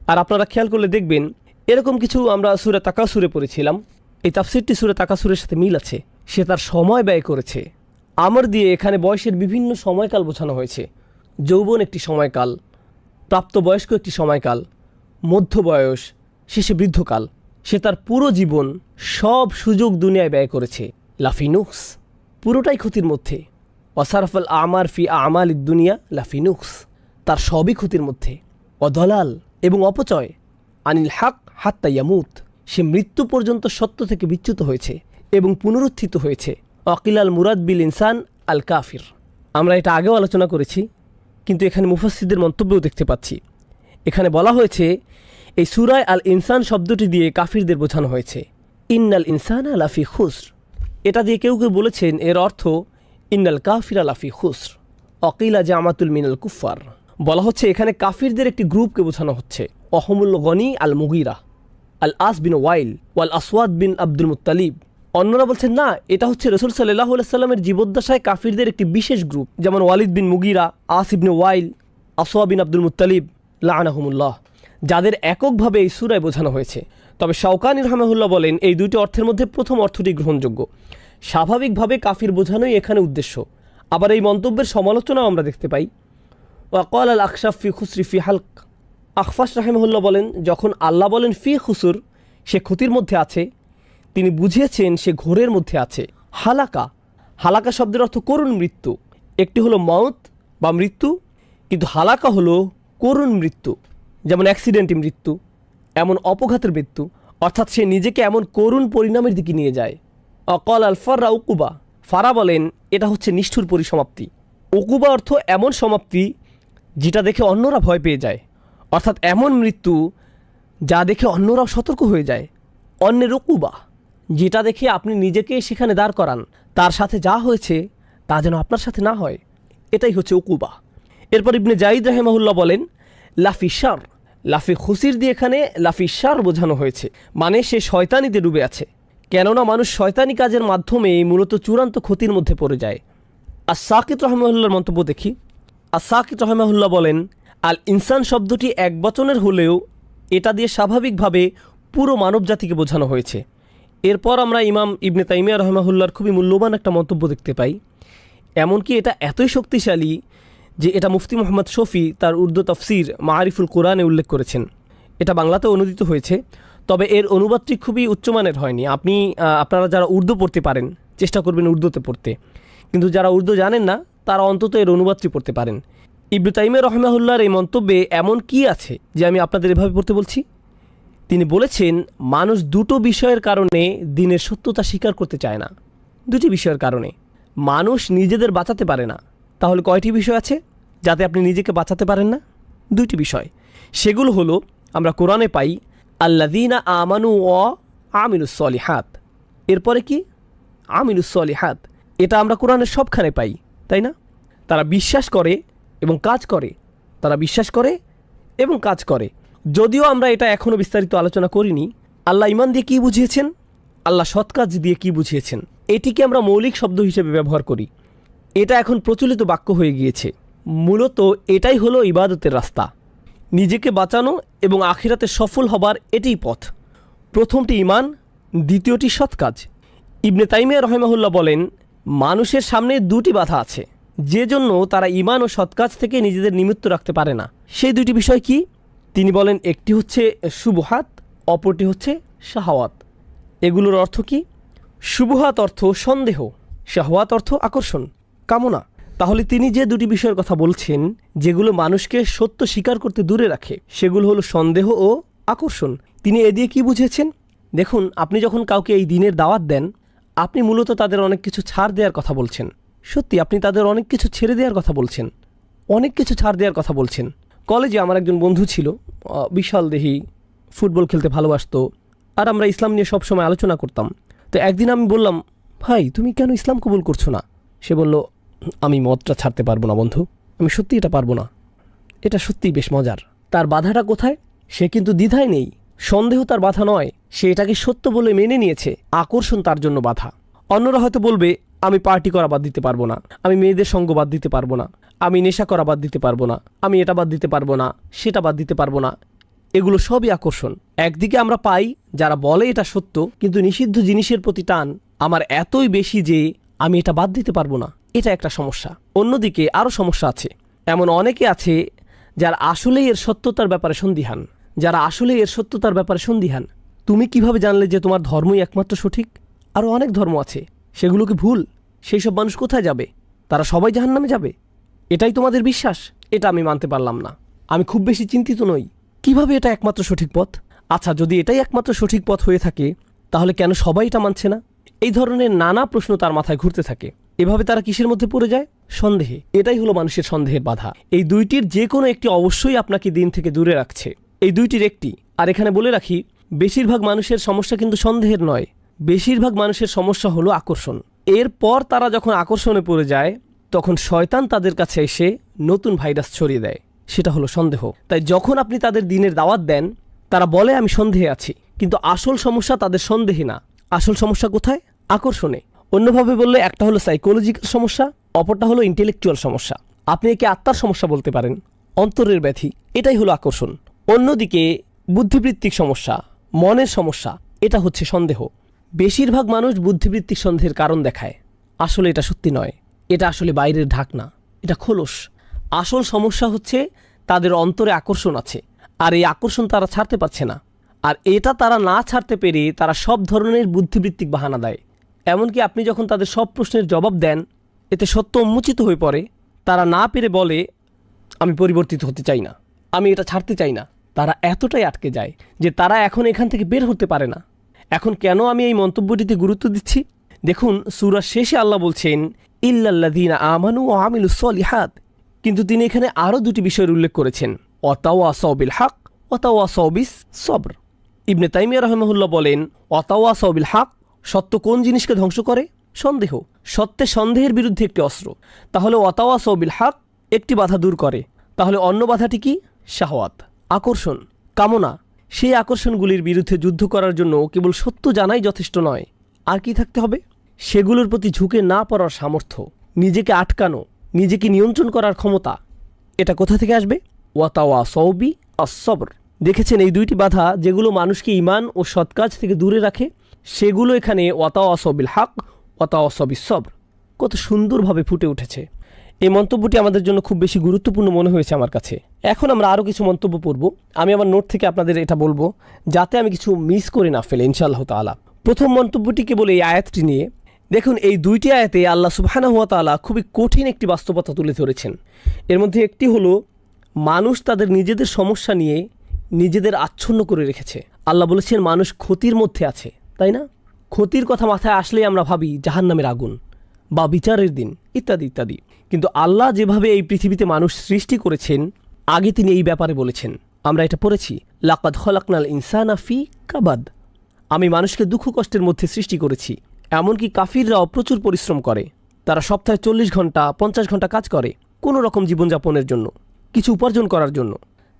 আর আপনারা খেয়াল করলে দেখবেন এরকম কিছু আমরা সূরা তাকাসুরে পড়েছিলাম, এই তাফসিরটি সূরা তাকাসুরের সাথে মিল আছে। সে তার সময় ব্যয় করেছে। আমর দিয়ে এখানে বয়সের বিভিন্ন সময়কাল বোঝানো হয়েছে। যৌবন একটি সময়কাল, প্রাপ্তবয়স্ক একটি সময়কাল, মধ্য বয়স, শেষে বৃদ্ধকাল। সে তার পুরো জীবন সব সুযোগ দুনিয়ায় ব্যয় করেছে। লাফিনুক্স, পুরোটাই ক্ষতির মধ্যে। ওয়াসারফাল আমার ফি আমাল দুনিয়া লাফিনুক্স, তার সবই ক্ষতির মধ্যে। অদলাল, এবং অপচয়। আনিল হক হাত্তা ইয়ামুত, সে মৃত্যু পর্যন্ত সত্য থেকে বিচ্যুত হয়েছে এবং পুনরুত্থিত হয়েছে। অকিলাল মুরাদ বিল ইনসান আল কাফির, আমরা এটা আগেও আলোচনা করেছি, কিন্তু এখানে মুফাসসিরদের মন্তব্যও দেখতে পাচ্ছি। এখানে বলা হয়েছে এই সূরায় আল ইনসান শব্দটি দিয়ে কাফিরদের বোঝানো হয়েছে। ইন্নাল ইনসানা লাফি খুসর, এটা দিয়ে কেউ কেউ বলেছেন এর অর্থ ইন্নাল কাফিরা লাফি খুসর অকিলা জামাতুল মিনাল কুফার। বলা হচ্ছে এখানে কাফিরদের একটি গ্রুপকে বোঝানো হচ্ছে। অহমুল গনি আল মুগিরা, আল আস বিন ওয়াইল, ওয়াল আসওয়াদ বিন আব্দুল মুত্তালিব। অন্যরা বলছেন না, এটা হচ্ছে রাসূল সাল্লাল্লাহু আলাইহি সাল্লামের জীবদ্দশায় কাফিরদের একটি বিশেষ গ্রুপ, যেমন ওয়ালিদ বিন মুগিরা, আস ইবনে ওয়াইল, আসওয়াদ বিন আব্দুল মুত্তালিব লাআনাহুমুল্লাহ, যাদের এককভাবে এই সূরায় বোঝানো হয়েছে। তবে শাওকানী রাহমাহুল্লাহ বলেন এই দুইটি অর্থের মধ্যে প্রথম অর্থটি গ্রহণযোগ্য। স্বাভাবিকভাবে কাফির বোঝানোই এখানে উদ্দেশ্য। আবার এই মন্তব্যের সমালোচনাও আমরা দেখতে পাই। ওয়াকাল আল আখশাফ ফি খুসরি ফি হালক, আখফাশ রাহিমাহুল্লাহ বলেন যখন আল্লাহ বলেন ফি খুসুর, সে ক্ষতির মধ্যে আছে, তিনি বুঝিয়েছেন সে ঘোরের মধ্যে আছে। হালাকা, হালাকা শব্দের অর্থ করুণ মৃত্যু। একটি হলো মউত বা মৃত্যু, কিন্তু হালাকা হলো করুণ মৃত্যু, যেমন অ্যাক্সিডেন্টি মৃত্যু, এমন অপঘাতের মৃত্যু, অর্থাৎ সে নিজেকে এমন করুণ পরিণামের দিকে নিয়ে যায়। অকল আল ফাররা উকুবা, ফারা বলেন এটা হচ্ছে নিষ্ঠুর পরিসমাপ্তি। উকুবা অর্থ এমন সমাপ্তি যেটা দেখে অন্যরা ভয় পেয়ে যায়, অর্থাৎ এমন মৃত্যু যা দেখে অন্যরাও সতর্ক হয়ে যায়। অন্যের উকুবা, যেটা দেখে আপনি নিজেকে সেখানে দাঁড় করান, তার সাথে যা হয়েছে তা যেন আপনার সাথে না হয়, এটাই হচ্ছে উকুবা। এরপর ইবনে জাইদ রাহিমাহুল্লাহ বলেন লাফিসার, লাফি খুসির দিয়ে এখানে লাফিসার বোঝানো হয়েছে, মানে সে শয়তানিতে ডুবে আছে। কেননা মানুষ শয়তানি কাজের মাধ্যমে মূলত চূড়ান্ত ক্ষতির মধ্যে পড়ে যায়। আর সাকিত রহমাহুল্লাহর মন্তব্য দেখি। আর সাকিত রহমাহুল্লাহ বলেন আল ইনসান শব্দটি এক বচনের হলেও এটা দিয়ে স্বাভাবিকভাবে পুরো মানব জাতিকে বোঝানো হয়েছে। এরপর আমরা ইমাম ইবনে তাইমিয়া রহমাহুল্লাহর খুবই মূল্যবান একটা মন্তব্য দেখতে পাই। এমনকি এটা এতই শক্তিশালী যে এটা মুফতি মোহাম্মদ শফি তার উর্দু তফসির মাআরিফুল কোরআনে উল্লেখ করেছেন। এটা বাংলাতে অনুদিত হয়েছে, তবে এর অনুবাদটি খুবই উচ্চমানের হয়নি। আপনারা যারা উর্দু পড়তে পারেন চেষ্টা করবেন উর্দুতে পড়তে, কিন্তু যারা উর্দু জানেন না তারা অন্তত এর অনুবাদটি পড়তে পারেন। ইবনে তাইমিয়া রহমাহুল্লাহর এই মন্তব্যে এমন কি আছে যে আমি আপনাদের এভাবে পড়তে বলছি? তিনি বলেছেন মানুষ দুটো বিষয়ের কারণে দিনের সত্যতা স্বীকার করতে চায় না। দুটি বিষয়ের কারণে মানুষ নিজেদের বাঁচাতে পারে না। তাহলে কয়টি বিষয় আছে যাতে আপনি নিজেকে বাঁচাতে পারেন না? দুইটি বিষয়। সেগুলো হলো আমরা কোরআনে পাই আল্লাযীনা আমানু ওয়া আমিলুস সলিহাত, এরপরে কি আমিলুস সলিহাত, এটা আমরা কোরআনের সবখানে পাই, তাই না? তারা বিশ্বাস করে এবং কাজ করে, তারা বিশ্বাস করে এবং কাজ করে। যদিও আমরা এটা এখনও বিস্তারিত আলোচনা করিনি। আল্লাহ ঈমান দিয়ে কী বুঝিয়েছেন, আল্লাহ সৎ কাজ দিয়ে কী বুঝিয়েছেন, এটিকে আমরা মৌলিক শব্দ হিসেবে ব্যবহার করি। এটা এখন প্রচলিত বাক্য হয়ে গিয়েছে। মূলত এটাই হলো ইবাদতের রাস্তা, নিজেকে বাঁচানো এবং আখিরাতে সফল হবার এটিই পথ। প্রথমটি ঈমান, দ্বিতীয়টি সৎ কাজ। ইবনে তাইমিয়া রহিমাহুল্লাহ বলেন মানুষের সামনে দুটি বাধা আছে, যে জন্য তারা ঈমান ও সৎ কাজ থেকে নিজেদের নিমিত্ত রাখতে পারে না। সেই দুটি বিষয় কি? তিনি বলেন একটি হচ্ছে শুবহাত, অপরটি হচ্ছে শাহওয়াত। এগুলোর অর্থ কি? শুবহাত অর্থ সন্দেহ, শাহওয়াত অর্থ আকর্ষণ, কামনা। তাহলে তিনি যে দুটি বিষয়ের কথা বলছেন যেগুলো মানুষকে সত্য স্বীকার করতে দূরে রাখে, সেগুলো হলো সন্দেহ ও আকর্ষণ। তিনি এ দিয়ে কী বুঝেছেন? দেখুন, আপনি যখন কাউকে এই দিনের দাওয়াত দেন, আপনি মূলত তাদের অনেক কিছু ছাড় দেওয়ার কথা বলছেন। সত্যি আপনি তাদের অনেক কিছু ছেড়ে দেওয়ার কথা বলছেন, অনেক কিছু ছাড় দেওয়ার কথা বলছেন। কলেজে আমার একজন বন্ধু ছিল, বিশাল দেহি, ফুটবল খেলতে ভালোবাসতো, আর আমরা ইসলাম নিয়ে সবসময় আলোচনা করতাম। তো একদিন আমি বললাম, ভাই তুমি কেন ইসলাম কবুল করছো না? সে বলল, আমি মদটা ছাড়তে পারবো না বন্ধু, আমি সত্যি এটা পারবো না। এটা সত্যিই বেশ মজার। তার বাধাটা কোথায়? সে কিন্তু দ্বিধায় নেই, সন্দেহ তার বাধা নয়, সে এটাকে সত্য বলে মেনে নিয়েছে, আকর্ষণ তার জন্য বাধা। অন্যরা হয়তো বলবে, আমি পার্টি করা বাদ দিতে পারবো না, আমি মেয়েদের সঙ্গ বাদ দিতে পারবো না, আমি নেশা করা বাদ দিতে পারবো না, আমি এটা বাদ দিতে পারবো না, সেটা বাদ দিতে পারবো না। এগুলো সবই আকর্ষণ। একদিকে আমরা পাই যারা বলে এটা সত্য, কিন্তু নিষিদ্ধ জিনিসের প্রতি টান আমার এতই বেশি যে আমি এটা বাদ দিতে পারবো না, এটা একটা সমস্যা। অন্যদিকে আরও সমস্যা আছে। এমন অনেকে আছে যারা আসলে এর সত্যতার ব্যাপারে সন্দিহান। তুমি কিভাবে জানলে যে তোমার ধর্মই একমাত্র সঠিক? আরও অনেক ধর্ম আছে, সেগুলো কি ভুল? সেই সব মানুষ কোথায় যাবে? তারা সবাই জাহান্নামে যাবে? এটাই তোমাদের বিশ্বাস? এটা আমি মানতে পারলাম না। আমি খুব বেশি চিন্তিত নই। কিভাবে এটা একমাত্র সঠিক পথ? আচ্ছা, যদি এটাই একমাত্র সঠিক পথ হয়ে থাকে, তাহলে কেন সবাই এটা মানছে না? এই ধরনের নানা প্রশ্ন তার মাথায় ঘুরতে থাকে। এভাবে তারা কিসের মধ্যে পড়ে যায়? সন্দেহে। এটাই হলো মানুষের সন্দেহের বাধা। এই দুইটির যে কোনো একটি অবশ্যই আপনাকে দিন থেকে দূরে রাখছে, এই দুইটির একটি। আর এখানে বলে রাখি, বেশিরভাগ মানুষের সমস্যা কিন্তু সন্দেহের নয়, বেশিরভাগ মানুষের সমস্যা হলো আকর্ষণ। এরপর তারা যখন আকর্ষণে পড়ে যায়, তখন শয়তান তাদের কাছে এসে নতুন ভাইরাস ছড়িয়ে দেয়, সেটা হলো সন্দেহ। তাই যখন আপনি তাদের দিনের দাওয়াত দেন, তারা বলে আমি সন্দেহে আছি, কিন্তু আসল সমস্যা তাদের সন্দেহে না। আসল সমস্যা কোথায়? আকর্ষণে। অন্যভাবে বললে, একটা হলো সাইকোলজিক্যাল সমস্যা, অপরটা হলো ইন্টেলেকচুয়াল সমস্যা। আপনি একে আত্মার সমস্যা বলতে পারেন, অন্তরের ব্যাধি। এটাই হলো আকর্ষণ। অন্যদিকে বুদ্ধিবৃত্তিক সমস্যা, মনের সমস্যা, এটা হচ্ছে সন্দেহ। বেশিরভাগ মানুষ বুদ্ধিবৃত্তিক সন্দেহের কারণ দেখায়, আসলে এটা সত্যি নয়। এটা আসলে বাইরের ঢাকনা, এটা খোলস। আসল সমস্যা হচ্ছে তাদের অন্তরে আকর্ষণ আছে, আর এই আকর্ষণ তারা ছাড়তে পারছে না। আর এটা তারা না ছাড়তে পেরে তারা সব ধরনের বুদ্ধিবৃত্তিক বাহানা দেয়। এমনকি আপনি যখন তাদের সব প্রশ্নের জবাব দেন, এতে সত্য উন্মোচিত হয়ে পড়ে, তারা না পেরে বলে আমি পরিবর্তিত হতে চাই না, আমি এটা ছাড়তে চাই না। তারা এতটাই আটকে যায় যে তারা এখন এখান থেকে বের হতে পারে না। এখন কেন আমি এই মন্তব্যটিতে গুরুত্ব দিচ্ছি? দেখুন, সূরার শেষে আল্লাহ বলছেন ইল্লাল্লাযীনা আমানু ওয়া আমিলুস সলিহাত, কিন্তু তিনি এখানে আরও দুটি বিষয়ের উল্লেখ করেছেন, ওয়াতাওয়াসাউ বিল হক ওয়াতাওয়াসাউ বিস সবর। ইবনে তাইমিয়া রাহিমাহুল্লাহ বলেন, ওয়াতাওয়াসাউ বিল হক, সত্য কোন জিনিসকে ধ্বংস করে? সন্দেহ। সত্যে সন্দেহের বিরুদ্ধে একটি অস্ত্র। তাহলে ওয়াতাওয়াসাউ বিল হক একটি বাধা দূর করে। তাহলে অন্য বাধাটি কি? শাহওয়াত, আকর্ষণ, কামনা। সেই আকর্ষণগুলির বিরুদ্ধে যুদ্ধ করার জন্য কেবল সত্য জানাই যথেষ্ট নয়। আর কি থাকতে হবে? সেগুলোর প্রতি ঝুঁকে না পড়ার সামর্থ্য, নিজেকে আটকানো, নিজেকে নিয়ন্ত্রণ করার ক্ষমতা। এটা কোথা থেকে আসবে? ওয়াতাওয়াসাউ বি আস-সবর। দেখেছেন, এই দুইটি বাধা যেগুলো মানুষকে ঈমান ও সৎকাজ থেকে দূরে রাখে, সেগুলো এখানে ওয়াতাওয়াসাউ বিল হক ওয়াতাওয়াসাউ বিস সবর কত সুন্দরভাবে ফুটে উঠেছে। এই মন্তব্যটি আমাদের জন্য খুব বেশি গুরুত্বপূর্ণ মনে হয়েছে আমার কাছে। এখন আমরা আরও কিছু মন্তব্য পড়ব। আমি আমার নোট থেকে আপনাদের এটা বলবো, যাতে আমি কিছু মিস করে না ফেলে, ইনশাআল্লাহ তাআলা। প্রথম মন্তব্যটি কেবল এই আয়াতটি নিয়ে। দেখুন, এই দুইটি আয়াতে আল্লাহ সুবহানাহু ওয়া তাআলা খুবই কঠিন একটি বাস্তবতা তুলে ধরেছেন। এর মধ্যে একটি হলো, মানুষ তাদের নিজেদের সমস্যা নিয়ে নিজেদের আচ্ছন্ন করে রেখেছে। আল্লাহ বলেছেন মানুষ ক্ষতির মধ্যে আছে, তাই না? ক্ষতির কথা মাথায় আসলেই আমরা ভাবি জাহান্নামের আগুন বা বিচারের দিন ইত্যাদি ইত্যাদি। কিন্তু আল্লাহ যেভাবে এই পৃথিবীতে মানুষ সৃষ্টি করেছেন, আগে তিনি এই ব্যাপারে বলেছেন। আমরা এটা পড়েছি, লাকাদ খলাকনাল ইনসানা ফি কাবাদ। আমি মানুষকে দুঃখ কষ্টের মধ্যে সৃষ্টি করেছি। এমনকি কাফিররাও প্রচুর পরিশ্রম করে। তারা সপ্তাহে 40 ঘন্টা 50 ঘন্টা কাজ করে কোনো রকম জীবনযাপনের জন্য, কিছু উপার্জন করার জন্য।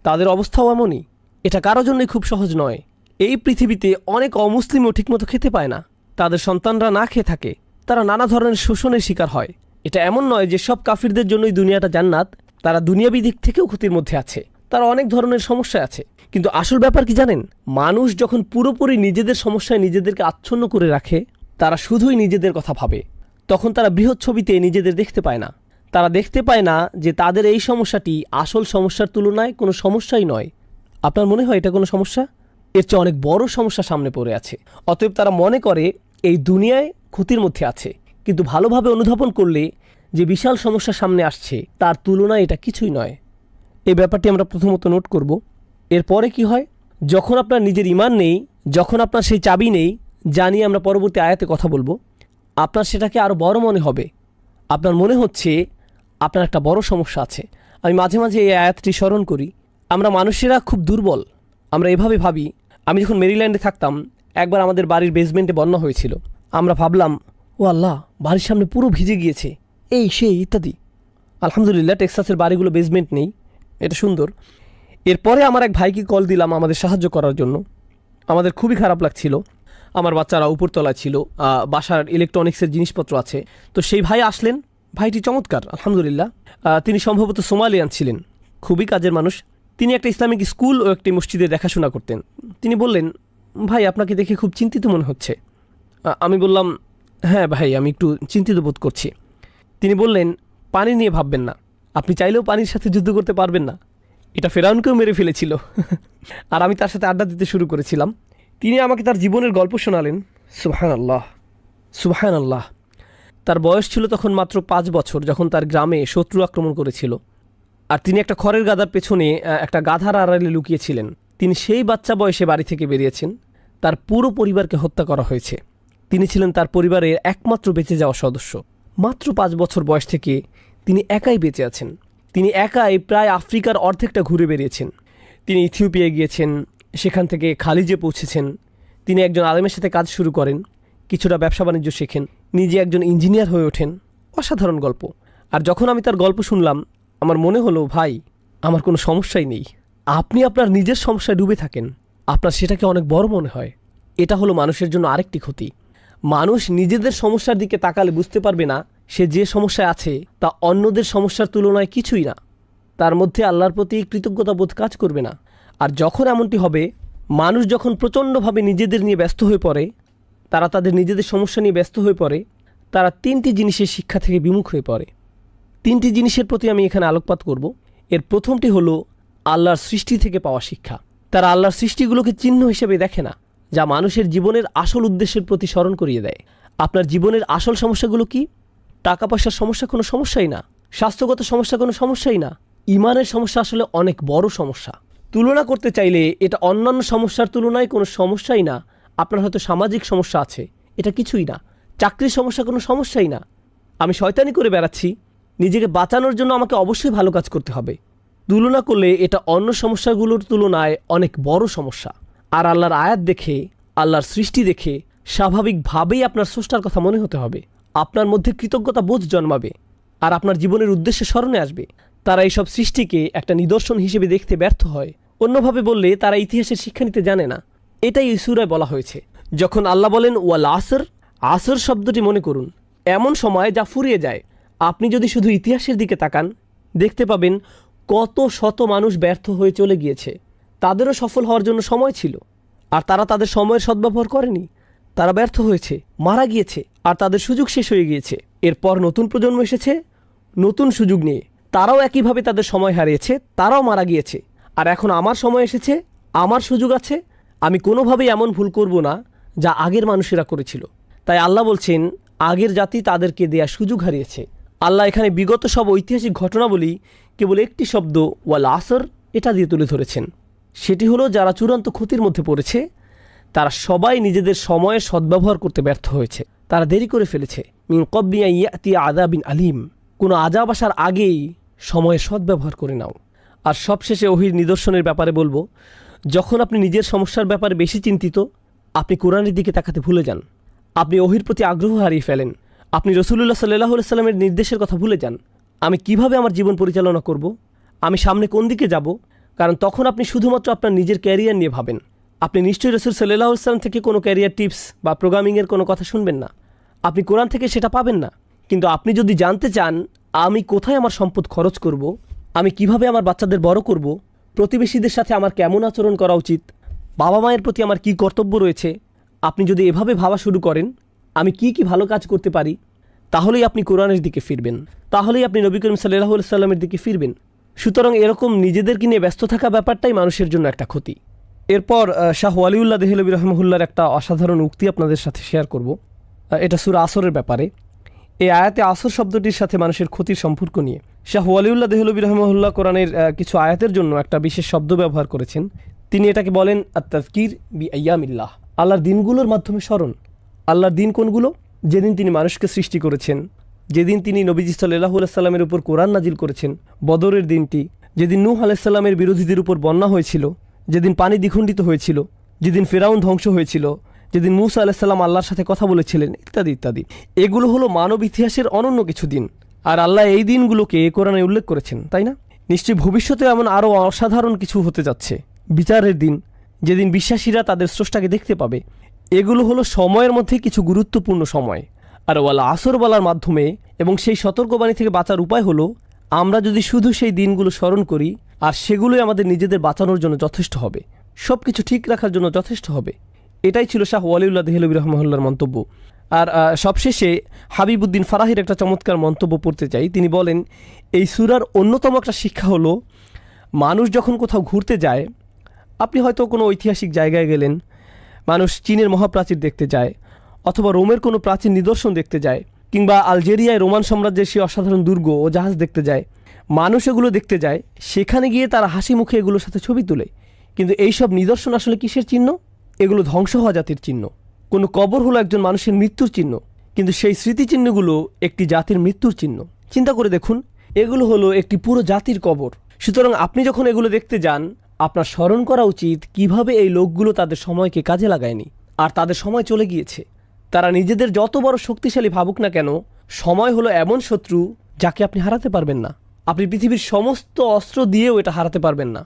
তাদের অবস্থাও এমনই। এটা কারো জন্যই খুব সহজ নয়। এই পৃথিবীতে অনেক অমুসলিমও ঠিকমতো খেতে পায় না, তাদের সন্তানরা না খেয়ে থাকে, তারা নানা ধরনের শোষণের শিকার হয়। এটা এমন নয় যে সব কাফিরদের জন্যই দুনিয়াটা জান্নাত, তারা দুনিয়াবি দিক থেকেও ক্ষতির মধ্যে আছে, তারা অনেক ধরনের সমস্যা আছে। কিন্তু আসল ব্যাপার কি জানেন? মানুষ যখন পুরোপুরি নিজেদের সমস্যায় নিজেদেরকে আচ্ছন্ন করে রাখে, তারা শুধুই নিজেদের কথা ভাবে, তখন তারা বৃহৎ ছবিতে নিজেদের দেখতে পায় না। তারা দেখতে পায় না যে তাদের এই সমস্যাটি আসল সমস্যার তুলনায় কোনো সমস্যাই নয়। আপনার মনে হয় এটা কোনো সমস্যা? এর চেয়ে অনেক বড় সমস্যা সামনে পড়ে আছে। অতএব তারা মনে করে এই দুনিয়ায় ক্ষতির মধ্যে আছে, কিন্তু ভালোভাবে অনুধাবন করলে যে বিশাল সমস্যা সামনে আসছে তার তুলনায় এটা কিছুই নয়। এই ব্যাপারটি আমরা প্রথমত নোট করব। এরপরে কি হয়? যখন আপনার নিজের ঈমান নেই, যখন আপনার সেই চাবি নেই, জানিয়ে আমরা পরবর্তী আয়াতে কথা বলবো, আপনার সেটাকে আরও বড় মনে হবে। আপনার মনে হচ্ছে আপনার একটা বড় সমস্যা আছে। আমি মাঝে মাঝে এই আয়াতটি স্মরণ করি। আমরা মানুষেরা খুব দুর্বল। আমরা এভাবে ভাবি। আমি যখন মেরিল্যান্ডে থাকতাম, একবার আমাদের বাড়ির বেসমেন্টে বন্যা হয়েছিল। আমরা ভাবলাম, ও আল্লাহ, বাড়ির সামনে পুরো ভিজে গিয়েছে, এই সেই ইত্যাদি। আলহামদুলিল্লাহ টেক্সাসের বাড়িগুলো বেসমেন্ট নেই, এটা সুন্দর। এরপরে আমার এক ভাইকে কল দিলাম আমাদের সাহায্য করার জন্য। আমাদের খুবই খারাপ লাগছিল। আমার বাচ্চারা উপরতলায় ছিল, বাসার ইলেকট্রনিক্সের জিনিসপত্র আছে। তো সেই ভাই আসলেন। ভাইটি চমৎকার, আলহামদুলিল্লাহ। তিনি সম্ভবত সোমালিয়ান ছিলেন, খুবই কাজের মানুষ। তিনি একটা ইসলামিক স্কুল ও একটি মসজিদে দেখাশোনা করতেন। তিনি বললেন, ভাই আপনাকে দেখে খুব চিন্তিত মনে হচ্ছে। আমি বললাম, হ্যাঁ ভাই, আমি একটু চিন্তিত বোধ করছি। তিনি বললেন, পানি নিয়ে ভাববেন না, আপনি চাইলেও পানির সাথে যুদ্ধ করতে পারবেন না। এটা ফেরাউনকেও মেরে ফেলেছিল। আর আমি তার সাথে আড্ডা দিতে শুরু করেছিলাম। তিনি আমাকে তার জীবনের গল্প শোনালেন। সুবহানাল্লাহ, সুবহানাল্লাহ। তার বয়স ছিল তখন মাত্র 5 বছর, যখন তার গ্রামে শত্রু আক্রমণ করেছিল। আর তিনি একটা খড়ের গাদার পেছনে একটা গাধার আড়ালে লুকিয়েছিলেন। তিনি সেই বাচ্চা বয়সে বাড়ি থেকে বেরিয়েছেন। তার পুরো পরিবারকে হত্যা করা হয়েছে। তিনি ছিলেন তার পরিবারের একমাত্র বেঁচে যাওয়া সদস্য। মাত্র 5 বছর বয়স থেকে তিনি একাই বেঁচে আছেন। তিনি একাই প্রায় আফ্রিকার অর্ধেকটা ঘুরে বেরিয়েছেন। তিনি ইথিওপিয়ায় গিয়েছেন, সেখান থেকে খালিজে পৌঁছেছেন। তিনি একজন আলেমের সাথে কাজ শুরু করেন, কিছুটা ব্যবসা বাণিজ্য শেখেন, নিজে একজন ইঞ্জিনিয়ার হয়ে ওঠেন। অসাধারণ গল্প। আর যখন আমি তার গল্প শুনলাম, আমার মনে হলো, ভাই, আমার কোনো সমস্যাই নেই। আপনি আপনার নিজের সমস্যায় ডুবে থাকেন, আপনার সেটাকে অনেক বড় মনে হয়। এটা হলো মানুষের জন্য আরেকটি ক্ষতি। মানুষ নিজেদের সমস্যার দিকে তাকালে বুঝতে পারবে না সে যে সমস্যায় আছে তা অন্যদের সমস্যার তুলনায় কিছুই না। তার মধ্যে আল্লাহর প্রতি কৃতজ্ঞতা বোধ কাজ করবে না। আর যখন এমনটি হবে, মানুষ যখন প্রচণ্ডভাবে নিজেদের নিয়ে ব্যস্ত হয়ে পড়ে, তারা তাদের নিজেদের সমস্যা নিয়ে ব্যস্ত হয়ে পড়ে, তারা 3টি জিনিসের শিক্ষা থেকে বিমুখ হয়ে পড়ে। 3টি জিনিসের প্রতি আমি এখানে আলোকপাত করব। এর প্রথমটি হলো আল্লাহর সৃষ্টি থেকে পাওয়া শিক্ষা। তারা আল্লাহর সৃষ্টিগুলোকে চিহ্ন হিসেবে দেখে না, যা মানুষের জীবনের আসল উদ্দেশ্যের প্রতি স্মরণ করিয়ে দেয়। আপনার জীবনের আসল সমস্যাগুলো কি? টাকা পয়সার সমস্যা কোনো সমস্যাই না, স্বাস্থ্যগত সমস্যা কোনো সমস্যাই না, ইমানের সমস্যা আসলে অনেক বড় সমস্যা। তুলনা করতে চাইলে এটা অন্যান্য সমস্যার তুলনায় কোনো সমস্যাই না। আপনার হয়তো সামাজিক সমস্যা আছে, এটা কিছুই না। চাকরির সমস্যা কোনো সমস্যাই না। আমি শয়তানি করে বেড়াচ্ছি, নিজেকে বাঁচানোর জন্য আমাকে অবশ্যই ভালো কাজ করতে হবে। তুলনা করলে এটা অন্য সমস্যাগুলোর তুলনায় অনেক বড় সমস্যা। আর আল্লাহর আয়াত দেখে, আল্লাহর সৃষ্টি দেখে স্বাভাবিকভাবেই আপনার স্রষ্টার কথা মনে হতে হবে। আপনার মধ্যে কৃতজ্ঞতা বোধ জন্মাবে আর আপনার জীবনের উদ্দেশ্যে স্মরণে আসবে। তারা এইসব সৃষ্টিকে একটা নিদর্শন হিসেবে দেখতে ব্যর্থ হয়। অন্যভাবে বললে তারা ইতিহাসের শিক্ষা নিতে জানে না। এটাই এই সূরায় বলা হয়েছে। যখন আল্লাহ বলেন ওয়াল আসর, আসর শব্দটি মনে করুন, এমন সময় যা ফুরিয়ে যায়। আপনি যদি শুধু ইতিহাসের দিকে তাকান, দেখতে পাবেন কত শত মানুষ ব্যর্থ হয়ে চলে গিয়েছে। তাদেরও সফল হওয়ার জন্য সময় ছিল, আর তারা তাদের সময়ের সদ্ব্যবহার করেনি। তারা ব্যর্থ হয়েছে, মারা গিয়েছে, আর তাদের সুযোগ শেষ হয়ে গিয়েছে। এরপর নতুন প্রজন্ম এসেছে নতুন সুযোগ নিয়ে, তারাও একইভাবে তাদের সময় হারিয়েছে, তারাও মারা গিয়েছে। আর এখন আমার সময় এসেছে, আমার সুযোগ আছে, আমি কোনোভাবেই এমন ভুল করব না যা আগের মানুষেরা করেছিল। তাই আল্লাহ বলছেন, আগের জাতি তাদেরকে দেয়া সুযোগ হারিয়েছে। আল্লাহ এখানে বিগত সব ঐতিহাসিক ঘটনাবলী কেবল একটি শব্দ ওয়াল আসর এটা দিয়ে তুলে ধরেছেন। সেটি হলো, যারা চূড়ান্ত ক্ষতির মধ্যে পড়েছে, তারা সবাই নিজেদের সময়ের সদ্ব্যবহার করতে ব্যর্থ হয়েছে। তারা দেরি করে ফেলেছে। মিন ক্বাবলি আন ইয়াতিয়া আযাবিন আলিম, কোনো আযাব আসার আগেই সময়ের সদ্ব্যবহার করে নাও। আর সবশেষে ওহির নিদর্শনের ব্যাপারে বলবো, যখন আপনি নিজের সমস্যার ব্যাপারে বেশি চিন্তিত, আপনি কোরআনের দিকে তাকাতে ভুলে যান। আপনি ওহির প্রতি আগ্রহ হারিয়ে ফেলেন। আপনি রাসূলুল্লাহ সাল্লাল্লাহু আলাইহি সাল্লামের নির্দেশের কথা ভুলে যান। আমি কিভাবে আমার জীবন পরিচালনা করব, আমি সামনে কোন দিকে যাব, কারণ তখন আপনি শুধুমাত্র আপনার নিজের ক্যারিয়ার নিয়ে ভাবেন। আপনি নিশ্চয়ই রাসূল সাল্লাল্লাহু আলাইহি সাল্লাম থেকে কোনো ক্যারিয়ার টিপস বা প্রোগ্রামিংয়ের কোনো কথা শুনবেন না। আপনি কোরআন থেকে সেটা পাবেন না। কিন্তু আপনি যদি জানতে চান আমি কোথায় আমার সম্পদ খরচ করব, আমি কিভাবে আমার বাচ্চাদের বড় করব, প্রতিবেশীদের সাথে আমার কেমন আচরণ করা উচিত, বাবা মায়ের প্রতি আমার কী কর্তব্য রয়েছে, আপনি যদি এভাবে ভাবা শুরু করেন আমি কি কি ভালো কাজ করতে পারি, তাহলেই আপনি কোরআনের দিকে ফিরবেন, তাহলেই আপনি নবী করিম সাল্লাল্লাহু আলাইহি সাল্লামের দিকে ফিরবেন। সুতরাং এরকম নিজেদেরকে নিয়ে ব্যস্ত থাকা ব্যাপারটাই মানুষের জন্য একটা ক্ষতি। এরপর শাহ ওয়ালিউল্লাহ দেহলভী রহমাহুল্লাহর একটা অসাধারণ উক্তি আপনাদের সাথে শেয়ার করব। এটা সূরা আসরের ব্যাপারে। এই আয়াতে আসর শব্দটির সাথে মানুষের ক্ষতির সম্পর্ক নিয়ে শাহ ওয়ালিউল্লাহ দেহলভী রহমাহুল্লাহ কোরআনের কিছু আয়াতের জন্য একটা বিশেষ শব্দ ব্যবহার করেছেন। তিনি এটাকে বলেন আত-তাযকির বি আইয়ামিল্লাহ, আল্লাহর দিনগুলোর মাধ্যমে স্মরণ। আল্লাহর দিন কোনগুলো? যেদিন তিনি মানুষকে সৃষ্টি করেছেন, যেদিন তিনি নবীজি সাল্লাল্লাহু আলাইহি সাল্লামের উপর কোরআন নাজিল করেছেন, বদরের দিনটি, যেদিন নূহ আলাইহিস সালামের বিরোধীদের উপর বন্যা হয়েছিল, যেদিন পানি দ্বিখণ্ডিত হয়েছিল, যেদিন ফেরাউন ধ্বংস হয়েছিল, যেদিন মূসা আলাইহিস সালাম আল্লাহর সাথে কথা বলেছিলেন, ইত্যাদি ইত্যাদি। এগুলো হলো মানব ইতিহাসের অনন্য কিছু দিন। আর আল্লাহ এই দিনগুলোকে কোরআনে উল্লেখ করেছেন, তাই না? নিশ্চয়ই ভবিষ্যতে এমন আরও অসাধারণ কিছু হতে যাচ্ছে। বিচারের দিন, যেদিন বিশ্বাসীরা তাদের স্রষ্টাকে দেখতে পাবে। এগুলো হলো সময়ের মধ্যে কিছু গুরুত্বপূর্ণ সময়। আর ওয়াল আসর বলার মাধ্যমে এবং সেই সতর্কবাণী থেকে বাঁচার উপায় হলো, আমরা যদি শুধু সেই দিনগুলো স্মরণ করি, আর সেগুলোই আমাদের নিজেদের বাঁচানোর জন্য যথেষ্ট হবে, সব কিছু ঠিক রাখার জন্য যথেষ্ট হবে। এটাই ছিল শাহ ওয়ালিউল্লাহ দেহলভী রহমাহুল্লাহর মন্তব্য। আর সবশেষে হাবিবুদ্দিন ফারাহির একটা চমৎকার মন্তব্য পড়তে চাই। তিনি বলেন, এই সূরার অন্যতম একটা শিক্ষা হলো, মানুষ যখন কোথাও ঘুরতে যায়, আপনি হয়তো কোনো ঐতিহাসিক জায়গায় গেলেন, মানুষ চীনের মহাপ্রাচীর দেখতে যায়, অথবা রোমের কোনো প্রাচীন নিদর্শন দেখতে যায়, কিংবা আলজেরিয়ায় রোমান সাম্রাজ্যের সেই অসাধারণ দুর্গ ও জাহাজ দেখতে যায়। মানুষ এগুলো দেখতে যায়, সেখানে গিয়ে তারা হাসি মুখে এগুলোর সাথে ছবি তোলে। কিন্তু এইসব নিদর্শন আসলে কিসের চিহ্ন? এগুলো ধ্বংস হওয়া জাতির চিহ্ন। কোনো কবর হলো একজন মানুষের মৃত্যুর চিহ্ন, কিন্তু সেই স্মৃতিচিহ্নগুলো একটি জাতির মৃত্যুর চিহ্ন। চিন্তা করে দেখুন, এগুলো হলো একটি পুরো জাতির কবর। সুতরাং আপনি যখন এগুলো দেখতে যান, আপনার স্মরণ করা উচিত কিভাবে এই লোকগুলো তাদের সময়কে কাজে লাগায়নি, আর তাদের সময় চলে গিয়েছে। তারা নিজেদের যত বড় শক্তিশালী ভাবুক না কেন, সময় হলো এমন শত্রু যাকে আপনি হারাতে পারবেন না। আপনি পৃথিবীর সমস্ত অস্ত্র দিয়েও এটা হারাতে পারবেন না,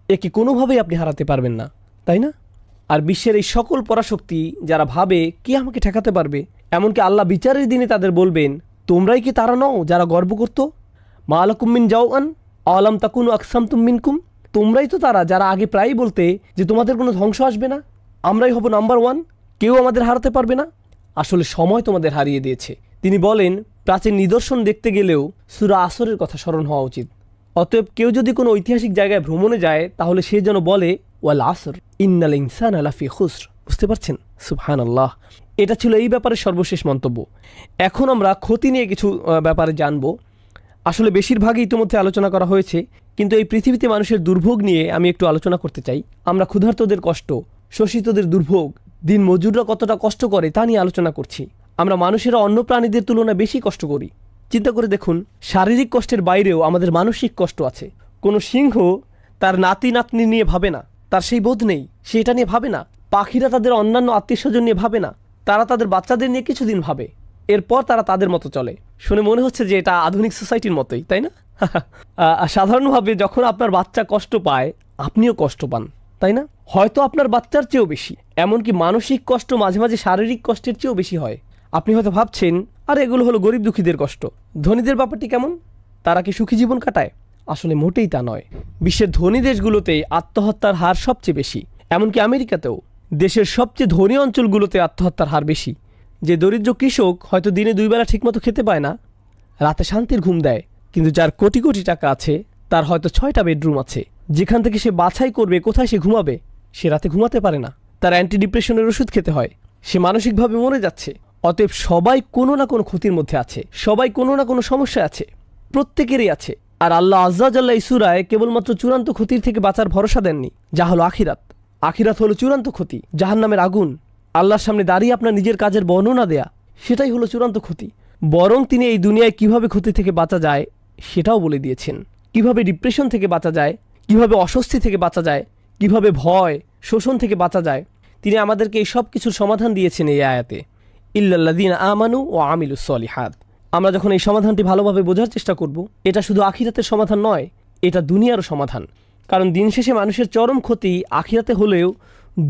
একে কোনোভাবেই আপনি হারাতে পারবেন না, তাই না? আর বিশ্বের এই সকল পরাশক্তি যারা ভাবে কে আমাকে ঠেকাতে পারবে, এমনকি আল্লাহ বিচারের দিনে তাদের বলবেন, তোমরাই কি তারা নও যারা গর্ব করত? মা লাকুম মিন জাওআন আলাম তাকুনু আকসামতুম মিনকুম, তোমরাই তো তারা যারা আগে প্রায়ই বলতে যে তোমাদের কোনো ধ্বংস আসবে না, আমরাই হব নাম্বার ওয়ান, কেউ আমাদের হারাতে পারবে না। আসলে সময় তোমাদের হারিয়ে দিয়েছে। তিনি বলেন, প্রাচীন নিদর্শন দেখতে গেলেও সূরা আসরের কথা স্মরণ হওয়া উচিত। অতএব কেউ যদি কোনো ঐতিহাসিক জায়গায় ভ্রমণে যায়, তাহলে সে যেন বলে, ওয়াল আসর ইন্নাল ইনসানা লাফি খুসর। বুঝতে পারছেন? সুবহানাল্লাহ। এটা ছিল এই ব্যাপারে সর্বশেষ মন্তব্য। এখন আমরা ক্ষতি নিয়ে কিছু ব্যাপারে জানব। আসলে বেশিরভাগই ইতিমধ্যে আলোচনা করা হয়েছে, কিন্তু এই পৃথিবীতে মানুষের দুর্ভোগ নিয়ে আমি একটু আলোচনা করতে চাই। আমরা ক্ষুধার্তদের কষ্ট, শোষিতদের দুর্ভোগ, দিন মজুররা কতটা কষ্ট করে তা নিয়ে আলোচনা করছি। আমরা মানুষেরা অন্য প্রাণীদের তুলনায় বেশি কষ্ট করি। চিন্তা করে দেখুন, শারীরিক কষ্টের বাইরেও আমাদের মানসিক কষ্ট আছে। কোনো সিংহ তার নাতি নাতনি নিয়ে ভাবে না, তার সেই বোধ নেই, সে এটা নিয়ে ভাবে না। পাখিরা তাদের অন্যান্য আত্মীয় স্বজন নিয়ে ভাবে না, তারা তাদের বাচ্চাদের নিয়ে কিছুদিন ভাবে, এরপর তারা তাদের মতো চলে। শুনে মনে হচ্ছে যে এটা আধুনিক সোসাইটির মতোই, তাই না? সাধারণভাবে যখন আপনার বাচ্চা কষ্ট পায়, আপনিও কষ্ট পান, তাই না? হয়তো আপনার বাচ্চার চেয়েও বেশি। এমনকি মানসিক কষ্ট মাঝে মাঝে শারীরিক কষ্টের চেয়েও বেশি হয়। আপনি হয়তো ভাবছেন, আর এগুলো হলো গরিব দুঃখীদের কষ্ট, ধনীদের ব্যাপারটি কেমন? তারা কি সুখী জীবন কাটায়? আসলে মোটেই তা নয়। বিশ্বের ধনী দেশগুলোতেই আত্মহত্যার হার সবচেয়ে বেশি। এমনকি আমেরিকাতেও দেশের সবচেয়ে ধনী অঞ্চলগুলোতে আত্মহত্যার হার বেশি। যে দরিদ্র কৃষক হয়তো দিনে 2 বেলা ঠিকমতো খেতে পায় না, রাতে শান্তির ঘুম দেয়, কিন্তু যার কোটি কোটি টাকা আছে, তার হয়তো 6টা বেডরুম আছে, যেখান থেকে সে বাছাই করবে কোথায় সে ঘুমাবে, সে রাতে ঘুমাতে পারে না, তার অ্যান্টি ডিপ্রেশনের ওষুধ খেতে হয়, সে মানসিকভাবে মরে যাচ্ছে। অতএব সবাই কোনো না কোনো ক্ষতির মধ্যে আছে, সবাই কোনো না কোনো সমস্যা আছে, প্রত্যেকেরই আছে। আর আল্লাহ আজ্জা জাল্লা এই সূরায় কেবলমাত্র চূড়ান্ত ক্ষতির থেকে বাঁচার ভরসা দেননি, যা হলো আখিরাত। আখিরাত হলো চূড়ান্ত ক্ষতি, জাহান্নামের আগুন, আল্লাহর সামনে দাঁড়িয়ে আপনার নিজের কাজের বর্ণনা দেয়া, সেটাই হলো চূড়ান্ত ক্ষতি। বরং তিনি এই দুনিয়ায় কিভাবে ক্ষতি থেকে বাঁচা যায় সেটাও বলে দিয়েছেন। কিভাবে ডিপ্রেশন থেকে বাঁচা যায়, কিভাবে অস্বস্তি থেকে বাঁচা যায়, কিভাবে ভয় শোষণ থেকে বাঁচা যায়, তিনি আমাদেরকে এই সব কিছুর সমাধান দিয়েছেন এই আয়াতে, ইল্লাল্লাযীনা আমানু ওয়া আমিলুস সলিহাত। আমরা যখন এই সমাধানটি ভালোভাবে বোঝার চেষ্টা করব, এটা শুধু আখিরাতের সমাধান নয়, এটা দুনিয়ারও সমাধান। কারণ দিন শেষে মানুষের চরম ক্ষতি আখিরাতে হলেও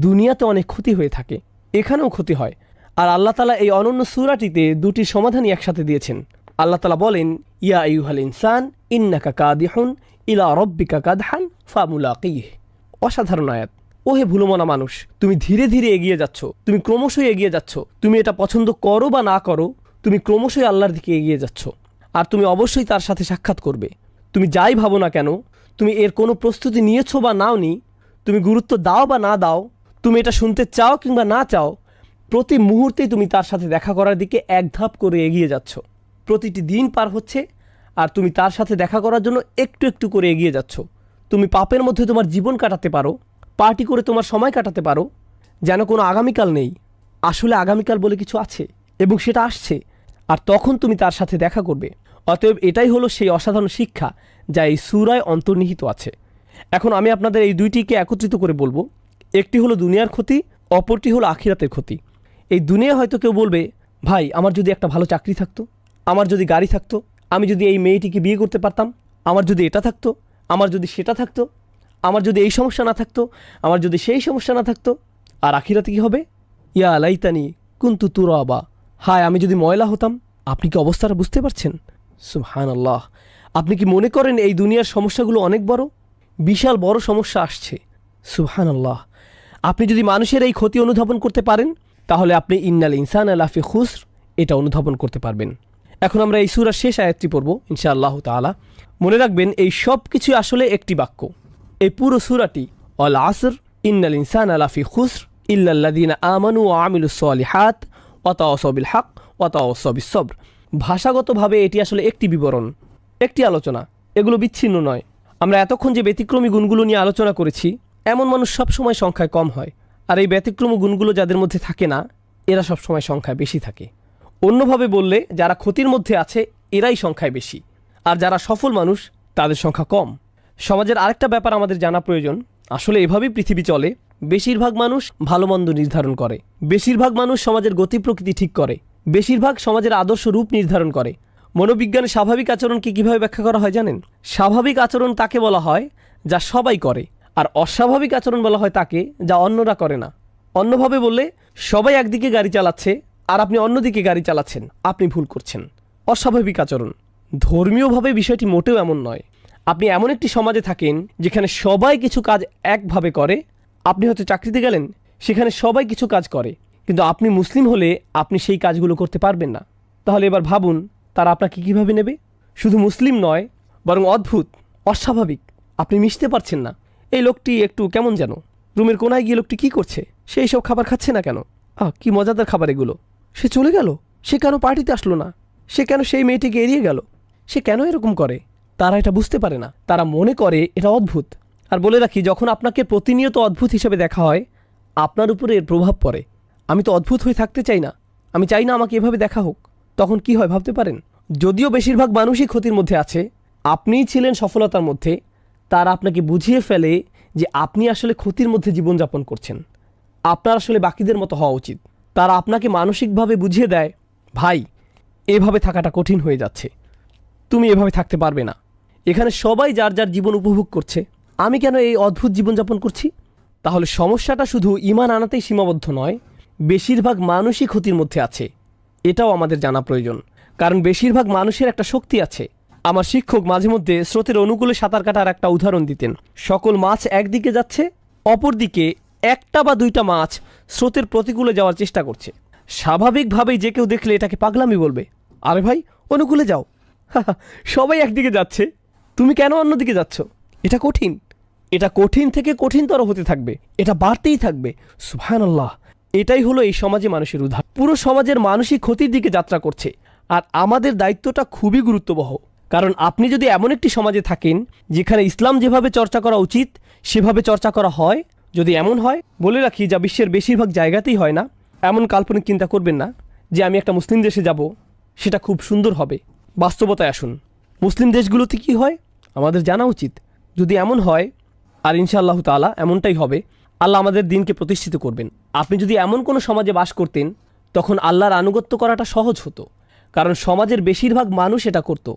দুনিয়াতে অনেক ক্ষতি হয়ে থাকে, এখানেও ক্ষতি হয়। আর আল্লাহ তাআলা এই অনন্য সূরাটিতে দুটি সমাধানই একসাথে দিয়েছেন। আল্লাহ তাআলা বলেন, ইয়া আইয়ুহাল ইনসান ইন্নাকা কাদিহুন ইলা রাব্বিকা কাদহান ফামুলাকিহ। অসাধারণ আয়াত। ওহে ভুলমনা মানুষ, তুমি ধীরে ধীরে এগিয়ে যাচ্ছ, তুমি ক্রমশই এগিয়ে যাচ্ছ। তুমি এটা পছন্দ করো বা না করো, তুমি ক্রমশই আল্লাহর দিকে এগিয়ে যাচ্ছ, আর তুমি অবশ্যই তার সাথে সাক্ষাৎ করবে। তুমি যাই ভাবো না কেন, তুমি এর কোনো প্রস্তুতি নিয়েছো বা নাওনি, তুমি গুরুত্ব দাও বা না দাও, তুমি এটা শুনতে চাও কিংবা না চাও, প্রতি মুহূর্তেই তুমি তার সাথে দেখা করার দিকে এক ধাপ করে এগিয়ে যাচ্ছ। প্রতিটি দিন পার হচ্ছে আর তুমি তার সাথে দেখা করার জন্য একটু একটু করে এগিয়ে যাচ্ছ। তুমি পাপের মধ্যে তোমার জীবন কাটাতে পারো, পার্টি করে তোমার সময় কাটাতে পারো, যেন কোনো আগামীকাল নেই। আসলে আগামীকাল বলে কিছু আছে এবং সেটা আসছে, আর তখন তুমি তার সাথে দেখা করবে। অতএব এটাই হলো সেই অসাধারণ শিক্ষা যা এই সূরায় অন্তর্নিহিত আছে। এখন আমি আপনাদের এই দুইটিকে একত্রিত করে বলবো। একটি হলো দুনিয়ার ক্ষতি, অপরটি হলো আখিরাতের ক্ষতি। এই দুনিয়া হয়তো কেউ বলবে, ভাই আমার যদি একটা ভালো চাকরি থাকতো, আমার যদি গাড়ি থাকতো, আমি যদি এই মেয়েটিকে বিয়ে করতে পারতাম, আমার যদি এটা থাকতো, আমার যদি সেটা থাকতো, আমার যদি এই সমস্যা না থাকতো, আমার যদি সেই সমস্যা না থাকতো। আর আখিরাতে কী হবে? ইয়া লাইতানি কুনতু তুরাবা, হায় আমি যদি ময়লা হতাম। আপনি কি অবস্থাটা বুঝতে পারছেন? সুবহানাল্লাহ। আপনি কি মনে করেন এই দুনিয়ার সমস্যাগুলো অনেক বড়? বিশাল বড় সমস্যা আসছে। সুবহানাল্লাহ। আপনি যদি মানুষের এই ক্ষতি অনুধাবন করতে পারেন, তাহলে আপনি ইন্নাল ইনসানা লাফি খুসর এটা অনুধাবন করতে পারবেন। এখন আমরা এই সূরার শেষ আয়াতটি পড়ব ইনশাআল্লাহ তাআলা। মনে রাখবেন, এই সব কিছু আসলে একটি বাক্য। এই পুরো সূরাটি আল আসর ইন্নাল ইনসানা লাফি খুসর ইল্লাল্লাযীনা আমানু ওয়া আমিলুস সালিহাত ওয়া তাওয়াসাউ বিল হক ওয়া তাওয়াসাউ বিস সবর। ভাষাগতভাবে এটি আসলে একটি বিবরণ, একটি আলোচনা, এগুলো বিচ্ছিন্ন নয়। আমরা এতক্ষণ যে ব্যতিক্রমী গুণগুলো নিয়ে আলোচনা করেছি, এমন মানুষ সবসময় সংখ্যায় কম হয়, আর এই ব্যতিক্রমী গুণগুলো যাদের মধ্যে থাকে না, এরা সবসময় সংখ্যায় বেশি থাকে। অন্যভাবে বললে, যারা ক্ষতির মধ্যে আছে এরাই সংখ্যায় বেশি, আর যারা সফল মানুষ তাদের সংখ্যা কম। সমাজের আরেকটা ব্যাপার আমাদের জানা প্রয়োজন। আসলে এভাবেই পৃথিবী চলে। বেশিরভাগ মানুষ ভালো মন্দ নির্ধারণ করে, বেশিরভাগ মানুষ সমাজের গতি প্রকৃতি ঠিক করে, বেশিরভাগ সমাজের আদর্শ রূপ নির্ধারণ করে। মনোবিজ্ঞানে স্বাভাবিক আচরণকে কীভাবে ব্যাখ্যা করা হয় জানেন? স্বাভাবিক আচরণ তাকে বলা হয় যা সবাই করে, আর অস্বাভাবিক আচরণ বলা হয় তাকে যা অন্যরা করে না। অন্যভাবে বললে, সবাই একদিকে গাড়ি চালাচ্ছে আর আপনি অন্যদিকে গাড়ি চালাচ্ছেন, আপনি ভুল করছেন। অস্বাভাবিক আচরণ। ধর্মীয়ভাবে বিষয়টি মোটেও এমন নয়। আপনি এমন একটি সমাজে থাকেন যেখানে সবাই কিছু কাজ একভাবে করে। আপনি হয়তো চাকরিতে গেলেন, সেখানে সবাই কিছু কাজ করে, কিন্তু আপনি মুসলিম হলে আপনি সেই কাজগুলো করতে পারবেন না। তাহলে এবার ভাবুন, তারা আপনাকে কীভাবে নেবে? শুধু মুসলিম নয়, বরং অদ্ভুত, অস্বাভাবিক। আপনি মিশতে পারছেন না। এই লোকটি একটু কেমন যেন, রুমের কোনায় গিয়ে লোকটি কী করছে? সে এইসব খাবার খাচ্ছে না কেন? কি মজাদার খাবার এগুলো। সে চলে গেল, সে কেন পার্টিতে আসলো না? সে কেন সেই মেয়েটিকে এড়িয়ে গেল? সে কেন এরকম করে? তারা এটা বুঝতে পারে না, তারা মনে করে এটা অদ্ভুত। আর বলে রাখি, যখন আপনাকে প্রতিনিয়ত অদ্ভুত হিসেবে দেখা হয়, আপনার উপরে এর প্রভাব পড়ে। আমি তো অদ্ভুত হয়ে থাকতে চাই না, আমি চাই না আমাকে এভাবে দেখা হোক। তখন কি হয় ভাবতে পারেন? যদিও বেশিরভাগ মানুষই ক্ষতির মধ্যে আছে, আপনিই ছিলেন সফলতার মধ্যে, তারা আপনাকে বুঝিয়ে ফেলে যে আপনি আসলে ক্ষতির মধ্যে জীবনযাপন করছেন। আপনার আসলে বাকিদের মতো হওয়া উচিত। তারা আপনাকে মানসিকভাবে বুঝিয়ে দেয়, ভাই, এভাবে থাকাটা কঠিন হয়ে যাচ্ছে, তুমি এভাবে থাকতে পারবে না। এখানে সবাই যার যার জীবন উপভোগ করছে, আমি কেন এই অদ্ভুত জীবনযাপন করছি? তাহলে সমস্যাটা শুধু ঈমান আনাতেই সীমাবদ্ধ নয়, বেশিরভাগ মানুষই ক্ষতির মধ্যে আছে, এটাও আমাদের জানা প্রয়োজন। কারণ বেশিরভাগ মানুষের একটা শক্তি আছে। আমার শিক্ষক মাঝে মধ্যে স্রোতের অনুকূলে সাঁতার কাটার একটা উদাহরণ দিতেন। সকল মাছ একদিকে যাচ্ছে, অপরদিকে একটা বা দুইটা মাছ স্রোতের প্রতিকূলে যাওয়ার চেষ্টা করছে। স্বাভাবিকভাবেই যে কেউ দেখলে এটাকে পাগলামি বলবে, আরে ভাই, অনুকূলে যাও, সবাই একদিকে যাচ্ছে, তুমি কেন অন্যদিকে যাচ্ছ? এটা কঠিন, এটা কঠিন থেকে কঠিনতর হতে থাকবে, এটা বাড়তেই থাকবে। সুবহানাল্লাহ। এটাই হলো এই সমাজে মানুষের উদাহরণ। পুরো সমাজের মানুষই ক্ষতির দিকে যাত্রা করছে, আর আমাদের দায়িত্বটা খুবই গুরুত্ববহ। কারণ আপনি যদি এমন একটি সমাজে থাকেন যেখানে ইসলাম যেভাবে চর্চা করা উচিত সেভাবে চর্চা করা হয়, যদি এমন হয়, বলে রাখি, যা বিশ্বের বেশিরভাগ জায়গাতেই হয় না, এমন কাল্পনিক চিন্তা করবেন না যে আমি একটা মুসলিম দেশে যাব, সেটা খুব সুন্দর হবে। বাস্তবতায় আসুন, মুসলিম দেশগুলোতে কি হয় আমাদের জানা উচিত। যদি এমন হয়, আর ইনশাআল্লাহ তাআলা এমনটাই হবে, আল্লাহ আমাদের দিনকে প্রতিষ্ঠিত করবেন। আপনি যদি এমন কোনো সমাজে বাস করতেন, তখন আল্লাহর আনুগত্য করাটা সহজ হতো, কারণ সমাজের বেশিরভাগ মানুষ এটা করত।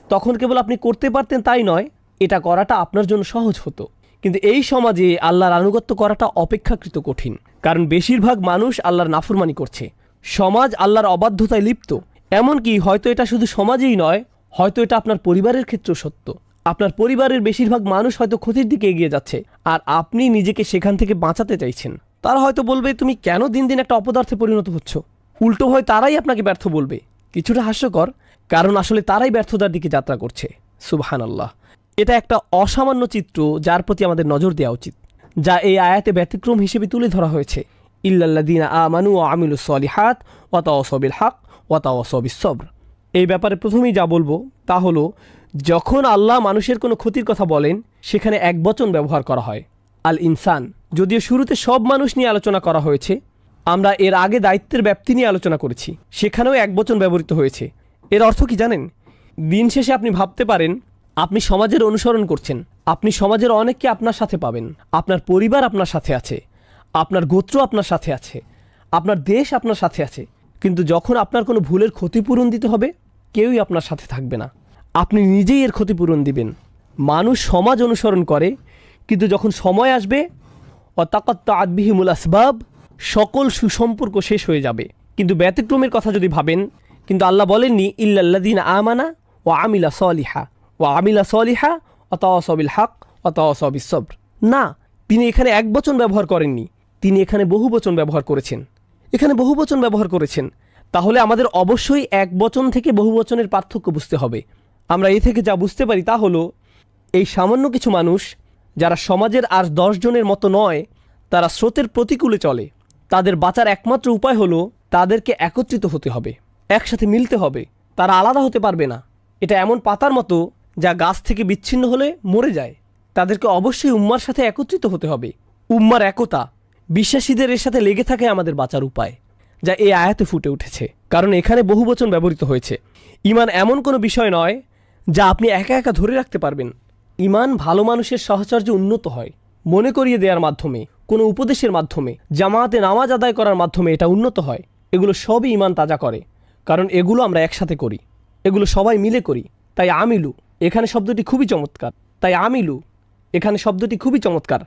তখন কেবল আপনি করতে পারতেন তাই নয়, এটা করাটা আপনার জন্য সহজ হতো। কিন্তু এই সমাজে আল্লাহর আনুগত্য করাটা অপেক্ষাকৃত কঠিন, কারণ বেশিরভাগ মানুষ আল্লাহর নাফরমানি করছে। সমাজ আল্লাহর অবাধ্যতায় লিপ্ত। এমনকি হয়তো এটা শুধু সমাজেই নয়, হয়তো এটা আপনার পরিবারের ক্ষেত্রেও সত্য। আপনার পরিবারের বেশিরভাগ মানুষ হয়তো ক্ষতির দিকে এগিয়ে যাচ্ছে, আর আপনি নিজেকে সেখান থেকে বাঁচাতে চাইছেন। তারা হয়তো বলবে, তুমি কেন দিন দিন একটা অপদার্থে পরিণত হচ্ছ? উল্টো হয় তারাই আপনাকে ব্যর্থ বলবে। কিছুটা হাস্যকর, কারণ আসলে তারাই ব্যর্থতার দিকে যাত্রা করছে। সুবহানাল্লাহ। এটা একটা অসামান্য চিত্র যার প্রতি আমাদের নজর দেওয়া উচিত, যা এই আয়াতে ব্যতিক্রম হিসেবে তুলে ধরা হয়েছে। ইল্লাল্লাযীনা আমানু ওয়া আমিলুস সালিহাত ওয়া তাওয়াসাউ বিল হক ওয়া তাওয়াসাউ বিস সবর। এই ব্যাপারে প্রথমেই যা বলবো তা হলো, যখন আল্লাহ মানুষের কোনো ক্ষতির কথা বলেন, সেখানে একবচন ব্যবহার করা হয়, আল ইনসান। যদিও শুরুতে সব মানুষ নিয়ে আলোচনা করা হয়েছে, আমরা এর আগে দায়িত্বের ব্যাপ্তি নিয়ে আলোচনা করেছি, সেখানেও একবচন ব্যবহৃত হয়েছে। এর অর্থ কি জানেন? দিন শেষে আপনি ভাবতে পারেন আপনি সমাজের অনুসরণ করছেন, আপনি সমাজের অনেককে আপনার সাথে পাবেন, আপনার পরিবার আপনার সাথে আছে, আপনার গোত্র আপনার সাথে আছে, আপনার দেশ আপনার সাথে আছে, কিন্তু যখন আপনার কোনো ভুলের ক্ষতিপূরণ দিতে হবে, কেউই আপনার সাথে থাকবে না, আপনি নিজেই এর ক্ষতিপূরণ দিবেন। মানুষ সমাজ অনুসরণ করে, কিন্তু যখন সময় আসবে, ওয়াতাকাত্তাআত বিহিমুল আসবাব, সকল সুসম্পর্ক শেষ হয়ে যাবে। কিন্তু ব্যতিক্রমের কথা যদি ভাবেন, কিন্তু আল্লাহ বলেননি ইল্লাল্লাযীনা আমানা ওয়া আমিলা সলিহা ওয়া আমিলা সলিহা ওয়া তাওয়াসাউ বিল হক ওয়াতাওয়াসাউ বিস-সবর। না, তিনি এখানে এক বচন ব্যবহার করেননি, তিনি এখানে বহু বচন ব্যবহার করেছেন। এখানে বহু বচন ব্যবহার করেছেন। তাহলে আমাদের অবশ্যই এক বচন থেকে বহু বচনের পার্থক্য বুঝতে হবে। আমরা এ থেকে যা বুঝতে পারি তা হলো, এই সামান্য কিছু মানুষ যারা সমাজের আর 10 জনের মতো নয়, তারা স্রোতের প্রতিকূলে চলে, তাদের বাঁচার একমাত্র উপায় হলো তাদেরকে একত্রিত হতে হবে, একসাথে মিলতে হবে। তারা আলাদা হতে পারবে না। এটা এমন পাতার মতো যা গাছ থেকে বিচ্ছিন্ন হলে মরে যায়। তাদেরকে অবশ্যই উম্মার সাথে একত্রিত হতে হবে। উম্মার একতা, বিশ্বাসীদের এর সাথে লেগে থাকে আমাদের বাঁচার উপায়, যা এই আয়াতে ফুটে উঠেছে। কারণ এখানে বহু বচন ব্যবহৃত হয়েছে। ঈমান এমন কোনো বিষয় নয় যা আপনি একা একা ধরে রাখতে পারবেন। ঈমান ভালো মানুষের সাহচর্যে উন্নত হয়, মনে করিয়ে দেওয়ার মাধ্যমে, কোনো উপদেশের মাধ্যমে, জামাতে নামাজ আদায় করার মাধ্যমে এটা উন্নত হয়। এগুলো সবই ঈমান তাজা করে, কারণ এগুলো আমরা একসাথে করি, এগুলো সবাই মিলে করি। তাই আমিলু এখানে শব্দটি খুবই চমৎকার। তাই আমিলু এখানে শব্দটি খুবই চমৎকার।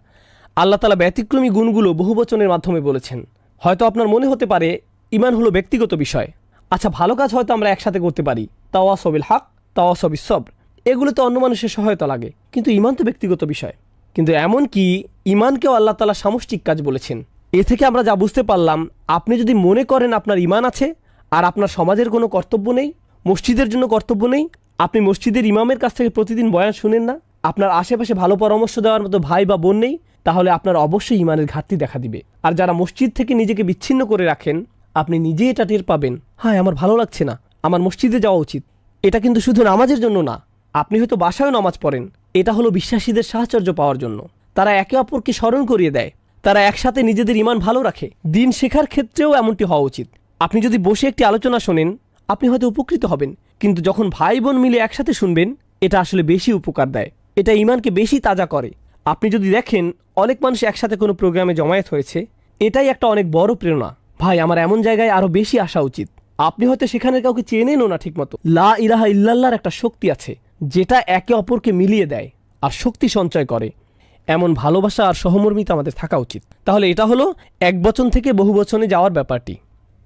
আল্লাহ তাআলা ব্যতিক্রমী গুণগুলো বহুবচনের মাধ্যমে বলেছেন। হয়তো আপনার মনে হতে পারে ঈমান হলো ব্যক্তিগত বিষয়। আচ্ছা, ভালো কাজ হয়তো আমরা একসাথে করতে পারি, তাওয়াসাউ বিল হক, তাওয়াসাউ বিস সবর, এগুলোতে অন্য মানুষের সহায়তা লাগে, কিন্তু ঈমান তো ব্যক্তিগত বিষয়। কিন্তু এমন কি ঈমানকেও আল্লাহ তাআলা সামষ্টিক কাজ বলেছেন। এ থেকে আমরা যা বুঝতে পারলাম, আপনি যদি মনে করেন আপনার ঈমান আছে আর আপনার সমাজের কোনো কর্তব্য নেই, মসজিদের জন্য কর্তব্য নেই, আপনি মসজিদের ইমামের কাছ থেকে প্রতিদিন বয়ান শুনেন না, আপনার আশেপাশে ভালো পরামর্শ দেওয়ার মতো ভাই বা বোন নেই, তাহলে আপনার অবশ্যই ঈমানের ঘাটতি দেখা দিবে। আর যারা মসজিদ থেকে নিজেকে বিচ্ছিন্ন করে রাখেন, আপনি নিজে এটা টের পাবেন, হ্যাঁ আমার ভালো লাগছে না, আমার মসজিদে যাওয়া উচিত। এটা কিন্তু শুধু নামাজের জন্য না, আপনি হয়তো বাসায়ও নামাজ পড়েন, এটা হলো বিশ্বাসীদের সাহচর্য পাওয়ার জন্য। তারা একে অপরকে স্মরণ করিয়ে দেয়, তারা একসাথে নিজেদের ঈমান ভালো রাখে। দিন শেখার ক্ষেত্রেও এমনটি হওয়া উচিত। আপনি যদি বসে একটি আলোচনা শোনেন, আপনি হয়তো উপকৃত হবেন, কিন্তু যখন ভাই বোন মিলে একসাথে শুনবেন, এটা আসলে বেশি উপকার দেয়, এটা ঈমানকে বেশি তাজা করে। আপনি যদি দেখেন অনেক মানুষ একসাথে কোনো প্রোগ্রামে জমায়েত হয়েছে, এটাই একটা অনেক বড় প্রেরণা। ভাই, আমার এমন জায়গায় আরও বেশি আসা উচিত। আপনি হয়তো সেখানে কাউকে চেনেনও না ঠিকমতো। লা ইলাহা ইল্লাল্লাহর একটা শক্তি আছে, যেটা একে অপরকে মিলিয়ে দেয় আর শক্তি সঞ্চয় করে। এমন ভালোবাসা আর সহমর্মিতা আমাদের থাকা উচিত। তাহলে এটা হলো এক বচন থেকে বহু বচনে যাওয়ার ব্যাপারটি।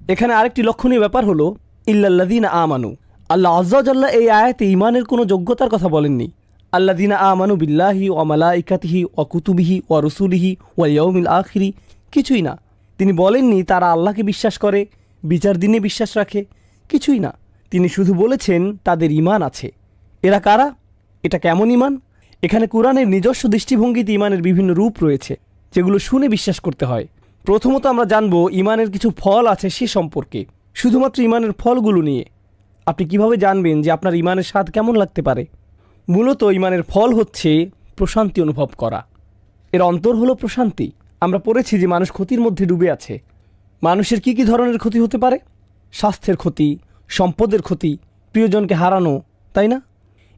এখানে আরেকটি লক্ষণীয় ব্যাপার হলো ইল্লাল্লাযীনা আমানু। আল্লাহ আযজা ওয়া জাল্লা এই আয়াতে ঈমানের কোনো যোগ্যতার কথা বলেননি। আল্লাযীনা আমানু বিল্লাহি ওয়া মালাইকাতিহি ওয়া কুতুবিহি ওয়া রুসুলিহি ওয়াল ইয়াউমিল আখিরি, কিছুই না। তিনি বলেননি তারা আল্লাহকে বিশ্বাস করে, বিচার দিনে বিশ্বাস রাখে, কিছুই না। তিনি শুধু বলেছেন তাদের ঈমান আছে। এরা কারা? এটা কেমন ঈমান? এখানে কোরআনের নিজস্ব দৃষ্টিভঙ্গিতে ঈমানের বিভিন্ন রূপ রয়েছে, যেগুলো শুনে বিশ্বাস করতে হয়। প্রথমত আমরা জানব ঈমানের কিছু ফল আছে সে সম্পর্কে। শুধুমাত্র ঈমানের ফলগুলো নিয়ে আপনি কিভাবে জানবেন যে আপনার ঈমানের স্বাদ কেমন লাগতে পারে? মূলত ঈমানের ফল হচ্ছে প্রশান্তি অনুভব করা। এর অন্তর হলো প্রশান্তি। আমরা পড়েছি যে মানুষ ক্ষতির মধ্যে ডুবে আছে। মানুষের কি কি ধরনের ক্ষতি হতে পারে? স্বাস্থ্যের ক্ষতি, সম্পদের ক্ষতি, প্রিয়জনকে হারানো, তাই না?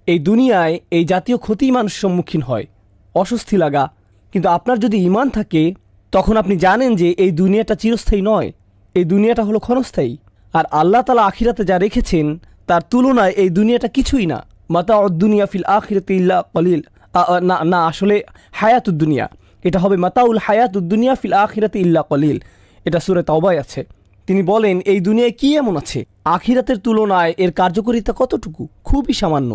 এই দুনিয়ায় এই জাতীয় ক্ষতিই মানুষ সম্মুখীন হয়, অস্বস্তি লাগা। কিন্তু আপনার যদি ঈমান থাকে, তখন আপনি জানেন যে এই দুনিয়াটা চিরস্থায়ী নয়, এই দুনিয়াটা হলো ক্ষণস্থায়ী। আর আল্লাহ তাআলা আখিরাতে যা রেখেছেন তার তুলনায় এই দুনিয়াটা কিছুই না। মাতাউদ দুনিয়া ফিল আখিরাতি ইল্লা কলিল। না, আসলে হায়াতুদ দুনিয়া, এটা হবে মাতাউল হায়াতুদ দুনিয়া ফিল আখিরাতি ইল্লা কলিল। এটা সূরা তাওবায় আছে। তিনি বলেন এই দুনিয়ায় কি এমন আছে আখিরাতের তুলনায় এর কার্যকারিতা কতটুকু? খুবই সামান্য।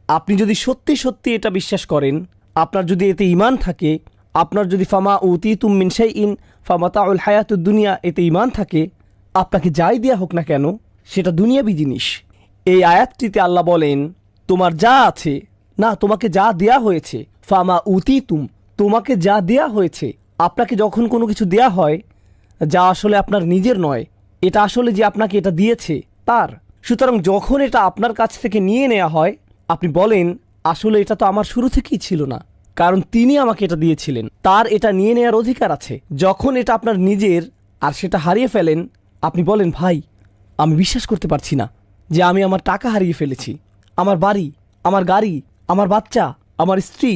আপনি যদি সত্যি সত্যি এটা বিশ্বাস করেন, আপনার যদি এতে ঈমান থাকে, আপনার যদি ফামা উতিতুম মিন শাইইন ফামাতাউল হায়াতুদ দুনিয়া এতে ঈমান থাকে, আপনাকে যাই দেয়া হোক না কেন সেটা দুনিয়াবি জিনিস। এই আয়াতটিতে আল্লাহ বলেন তোমার যা আছে, না তোমাকে যা দেয়া হয়েছে, ফামা উতিতুম তোমাকে যা দেয়া হয়েছে। আপনাকে যখন কোনো কিছু দেয়া হয় যা আসলে আপনার নিজের নয়, এটা আসলে যে আপনাকে এটা দিয়েছে তার। সুতরাং যখন এটা আপনার কাছ থেকে নিয়ে নেওয়া হয়, আপনি বলেন আসলে এটা তো আমার শুরু থেকেই ছিল না, কারণ তিনি আমাকে এটা দিয়েছিলেন, তার এটা নিয়ে নেওয়ার অধিকার আছে। যখন এটা আপনার নিজের আর সেটা হারিয়ে ফেলেন, আপনি বলেন ভাই আমি বিশ্বাস করতে পারছি না যে আমি আমার টাকা হারিয়ে ফেলেছি, আমার বাড়ি, আমার গাড়ি, আমার বাচ্চা, আমার স্ত্রী।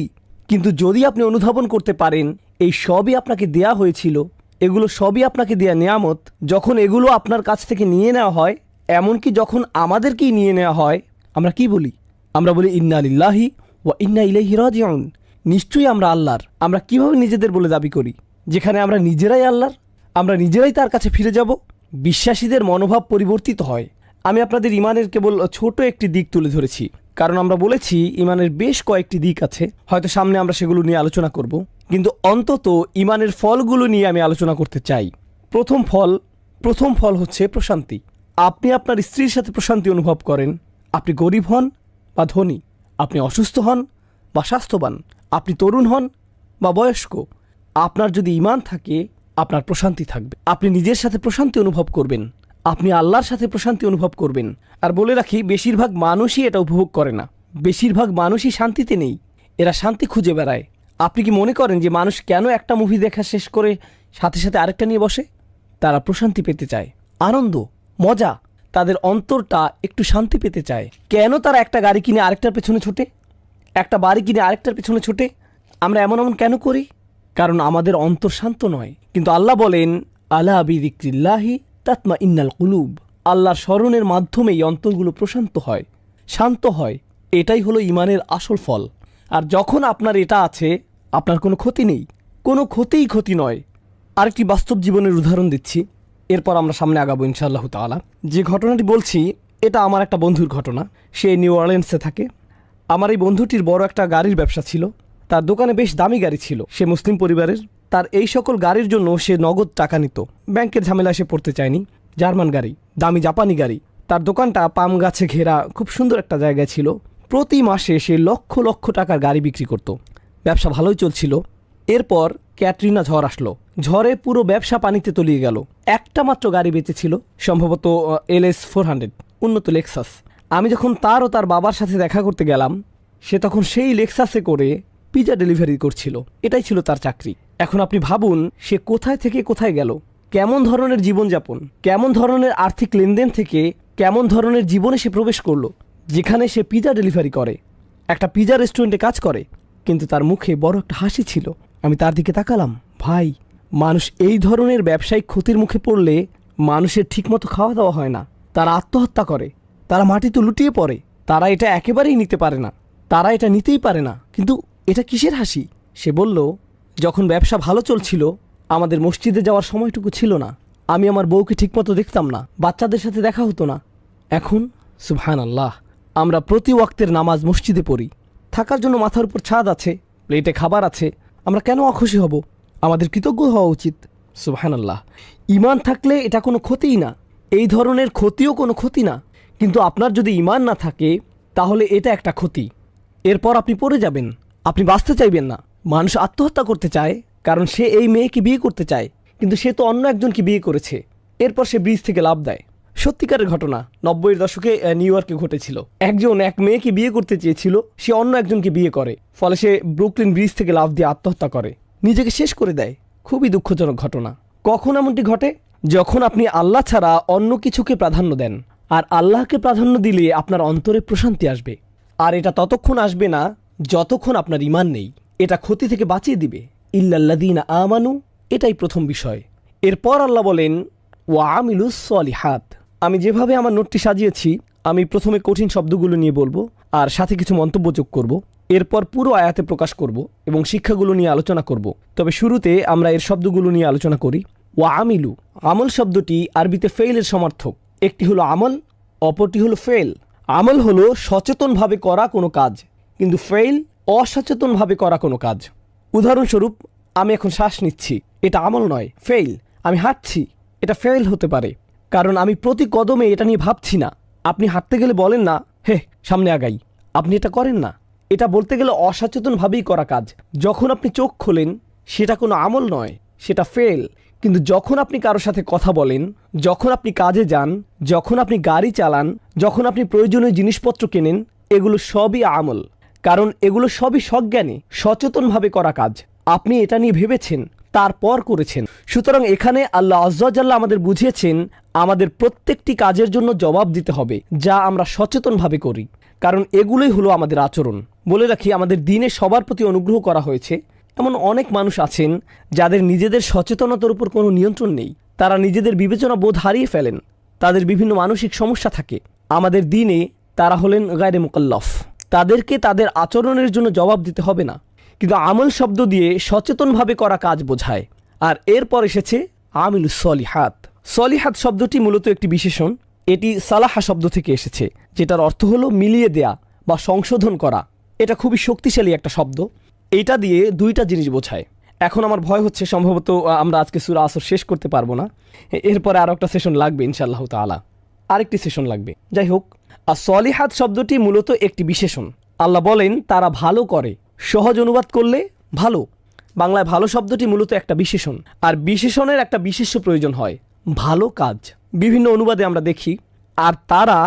কিন্তু যদি আপনি অনুধাবন করতে পারেন এই সবই আপনাকে দেয়া হয়েছিল, এগুলো সবই আপনাকে দেয়া নেয়ামত, যখন এগুলো আপনার কাছ থেকে নিয়ে নেওয়া হয়, এমনকি যখন আমাদেরকেই নিয়ে নেওয়া হয়, আমরা কি বলি? আমরা বলি ইন্না লিল্লাহি ওয়া ইন্না ইলাইহি রাজিউন। নিশ্চয়ই আমরা আল্লাহর। আমরা কিভাবে নিজেদের বলে দাবি করি, যেখানে আমরা নিজেরাই আল্লাহর, আমরা নিজেরাই তার কাছে ফিরে যাব? বিশ্বাসীদের মনোভাব পরিবর্তিত হয়। আমি আপনাদের ঈমানের কেবল ছোট একটি দিক তুলে ধরেছি। কারণ আমরা বলেছি ইমানের বেশ কয়েকটি দিক আছে, হয়তো সামনে আমরা সেগুলো নিয়ে আলোচনা করব, কিন্তু অন্তত ইমানের ফলগুলো নিয়ে আমি আলোচনা করতে চাই। প্রথম ফল হচ্ছে প্রশান্তি। আপনি আপনার স্ত্রীর সাথে প্রশান্তি অনুভব করেন, আপনি গরিব হন বা ধনী, আপনি অসুস্থ হন বা স্বাস্থ্যবান, আপনি তরুণ হন বা বয়স্ক, আপনার যদি ঈমান থাকে আপনার প্রশান্তি থাকবে। আপনি নিজের সাথে প্রশান্তি অনুভব করবেন, আপনি আল্লাহর সাথে প্রশান্তি অনুভব করবেন। আর বলে রাখি, বেশিরভাগ মানুষই এটা উপভোগ করে না, বেশিরভাগ মানুষই শান্তিতে নেই, এরা শান্তি খুঁজে বেড়ায়। আপনি কি মনে করেন যে মানুষ কেন একটা মুভি দেখা শেষ করে সাথে সাথে আরেকটা নিয়ে বসে? তারা প্রশান্তি পেতে চায়, আনন্দ, মজা, তাদের অন্তরটা একটু শান্তি পেতে চায়। কেন তারা একটা গাড়ি কিনে আরেকটার পেছনে ছোটে, একটা বাড়ি কিনে আরেকটার পেছনে ছোটে? আমরা এমন কেন করি? কারণ আমাদের অন্তর শান্ত নয়। কিন্তু আল্লাহ বলেন, আলা বিযিক্রিল্লাহি তাতমাইন্নাল কুলুব, আল্লাহর স্মরণের মাধ্যমেই অন্তরগুলো প্রশান্ত হয়, শান্ত হয়। এটাই হলো ইমানের আসল ফল। আর যখন আপনার এটা আছে, আপনার কোনো ক্ষতি নেই, কোনো ক্ষতি নয়। আরেকটি বাস্তব জীবনের উদাহরণ দিচ্ছি, এরপর আমরা সামনে আগাবো ইনশাআল্লাহ তাআলা। যে ঘটনাটি বলছি এটা আমার একটা বন্ধুর ঘটনা। সে নিউ অরলিন্সে থাকে। আমার এই বন্ধুটির বড় একটা গাড়ির ব্যবসা ছিল, তার দোকানে বেশ দামি গাড়ি ছিল। সে মুসলিম পরিবারের। তার এই সকল গাড়ির জন্য সে নগদ টাকা নিত, ব্যাংকের ঝামেলা সে পড়তে চায়নি। জার্মান গাড়ি, দামি জাপানি গাড়ি। তার দোকানটা পাম গাছে ঘেরা খুব সুন্দর একটা জায়গায় ছিল। প্রতি মাসে সে লক্ষ লক্ষ টাকার গাড়ি বিক্রি করত। ব্যবসা ভালোই চলছিল। এরপর ক্যাটরিনা ঝড় আসলো। ঝড়ে পুরো ব্যবসা পানিতে তলিয়ে গেল। একটা মাত্র গাড়ি বেঁচেছিল, সম্ভবত LS 400, উন্নত লেক্সাস। আমি যখন তার ও তার বাবার সাথে দেখা করতে গেলাম, সে তখন সেই লেক্সাসে করে পিজা ডেলিভারি করছিল। এটাই ছিল তার চাকরি। এখন আপনি ভাবুন, সে কোথায় থেকে কোথায় গেল, কেমন ধরনের জীবনযাপন, কেমন ধরনের আর্থিক লেনদেন থেকে কেমন ধরনের জীবনে সে প্রবেশ করলো, যেখানে সে পিজা ডেলিভারি করে, একটা পিজা রেস্টুরেন্টে কাজ করে, কিন্তু তার মুখে বড় একটা হাসি ছিল। আমি তার দিকে তাকালাম। ভাই, মানুষ এই ধরনের ব্যবসায়িক ক্ষতির মুখে পড়লে মানুষের ঠিকমতো খাওয়া দাওয়া হয় না, তারা আত্মহত্যা করে, তারা মাটিতে লুটিয়ে পড়ে, তারা এটা একেবারেই নিতে পারে না, তারা এটা নিতেই পারে না। কিন্তু এটা কিসের হাসি? সে বলল, যখন ব্যবসা ভালো চলছিল আমাদের মসজিদে যাওয়ার সময়টুকু ছিল না, আমি আমার বউকে ঠিকমতো দেখতাম না, বাচ্চাদের সাথে দেখা হতো না। এখন সুবহানাল্লাহ, আমরা প্রতি ওয়াক্তের নামাজ মসজিদে পড়ি, থাকার জন্য মাথার উপর ছাদ আছে, প্লেটে খাবার আছে, আমরা কেন অখুশি হব? আমাদের কৃতজ্ঞ হওয়া উচিত। সুবহানাল্লাহ, ঈমান থাকলে এটা কোনো ক্ষতিই না, এই ধরনের ক্ষতিও কোনো ক্ষতি না। কিন্তু আপনার যদি ঈমান না থাকে তাহলে এটা একটা ক্ষতি। এরপর আপনি পড়ে যাবেন, আপনি বাঁচতে চাইবেন না। মানুষ আত্মহত্যা করতে চায় কারণ সে এই মেয়েকে বিয়ে করতে চায়, কিন্তু সে তো অন্য একজনকে বিয়ে করেছে। এরপর সে ব্রিজ থেকে লাফ দেয়। সত্যিকারের ঘটনা, 90-এর দশকে নিউ ইয়র্কে ঘটেছিল। এক মেয়েকে বিয়ে করতে চেয়েছিল, সে অন্য একজনকে বিয়ে করে, ফলে সে ব্রুকলিন ব্রিজ থেকে লাফ দিয়ে আত্মহত্যা করে, নিজেকে শেষ করে দেয়। খুবই দুঃখজনক ঘটনা। কখন এমনটি ঘটে? যখন আপনি আল্লাহ ছাড়া অন্য কিছুকে প্রাধান্য দেন। আর আল্লাহকে প্রাধান্য দিলে আপনার অন্তরে প্রশান্তি আসবে। আর এটা ততক্ষণ আসবে না যতক্ষণ আপনার ঈমান নেই। এটা ক্ষতি থেকে বাঁচিয়ে দিবে। ইল্লাল্লাযীনা আমানু, এটাই প্রথম বিষয়। এরপর আল্লাহ বলেন, ওয়া আমিলুস সলিহাত। আমি যেভাবে আমার নোটটি সাজিয়েছি, আমি প্রথমে কঠিন শব্দগুলো নিয়ে বলবো আর সাথে কিছু মন্তব্য যোগ করব। এরপর পুরো আয়াতে প্রকাশ করব এবং শিক্ষাগুলো নিয়ে আলোচনা করব। তবে শুরুতে আমরা এর শব্দগুলো নিয়ে আলোচনা করি। ওয়া আমিলু, আমল শব্দটি আরবিতে ফেইলের সমার্থক। একটি হলো আমল, অপরটি হলো ফেল। আমল হলো সচেতনভাবে করা কোনো কাজ, কিন্তু ফেইল অসচেতনভাবে করা কোনো কাজ। উদাহরণস্বরূপ, আমি এখন শ্বাস নিচ্ছি, এটা আমল নয়, ফেইল। আমি হাঁটছি, এটা ফেইল হতে পারে, কারণ আমি প্রতি কদমে এটা নিয়ে ভাবছি না। আপনি হাঁটতে গেলে বলেন না, হে সামনে আগাই, আপনি এটা করেন না। এটা বলতে গেলে অসচেতনভাবেই করা কাজ। যখন আপনি চোখ খোলেন সেটা কোনো আমল নয়, সেটা ফেল। কিন্তু যখন আপনি কারোর সাথে কথা বলেন, যখন আপনি কাজে যান, যখন আপনি গাড়ি চালান, যখন আপনি প্রয়োজনীয় জিনিসপত্র কেনেন, এগুলো সবই আমল, কারণ এগুলো সবই সজ্ঞানে সচেতনভাবে করা কাজ। আপনি এটা নিয়ে ভেবেছেন, তারপর করেছেন। সুতরাং এখানে আল্লাহ আযজা ওয়া জাল্লা আমাদের বুঝিয়েছেন আমাদের প্রত্যেকটি কাজের জন্য জবাব দিতে হবে, যা আমরা সচেতনভাবে করি, কারণ এগুলোই হলো আমাদের আচরণ। বলে রাখি, আমাদের দিনে সবার প্রতি অনুগ্রহ করা হয়েছে। এমন অনেক মানুষ আছেন যাদের নিজেদের সচেতনতার উপর কোনো নিয়ন্ত্রণ নেই। তারা নিজেদের বিবেচনা বোধ হারিয়ে ফেলেন, তাদের বিভিন্ন মানসিক সমস্যা থাকে। আমাদের দিনে তারা হলেন গায়রে মুকাল্লাফ, তাদেরকে তাদের আচরণের জন্য জবাব দিতে হবে না। কিন্তু আমল শব্দ দিয়ে সচেতনভাবে করা কাজ বোঝায়। আর এরপর এসেছে আমিলুস সলিহাত। সলিহাত শব্দটি মূলত একটি বিশেষণ। এটি সালাহা শব্দ থেকে এসেছে, যেটার অর্থ হলো মিলিয়ে দেয়া বা সংশোধন করা, এটা খুবই শক্তিশালী একটা শব্দ। এটা দিয়ে দুইটা জিনিস বোঝায়। এখন আমার ভয় হচ্ছে সম্ভবত আমরা আজকে সূরা আসর শেষ করতে পারবো না, এরপরে আরও একটা সেশন লাগবে ইনশাআল্লাহ তাআলা, আরেকটি সেশন লাগবে। যাই হোক, আর সলিহাত শব্দটি মূলত একটি বিশেষণ। আল্লাহ বলেন তারা ভালো করে, সহজ অনুবাদ করলে ভালো। বাংলায় ভালো শব্দটি মূলত একটা বিশেষণ, আর বিশেষণের একটা বিশেষ্য প্রয়োজন হয়, ভালো কাজ। বিভিন্ন অনুবাদে আমরা দেখি আর তারা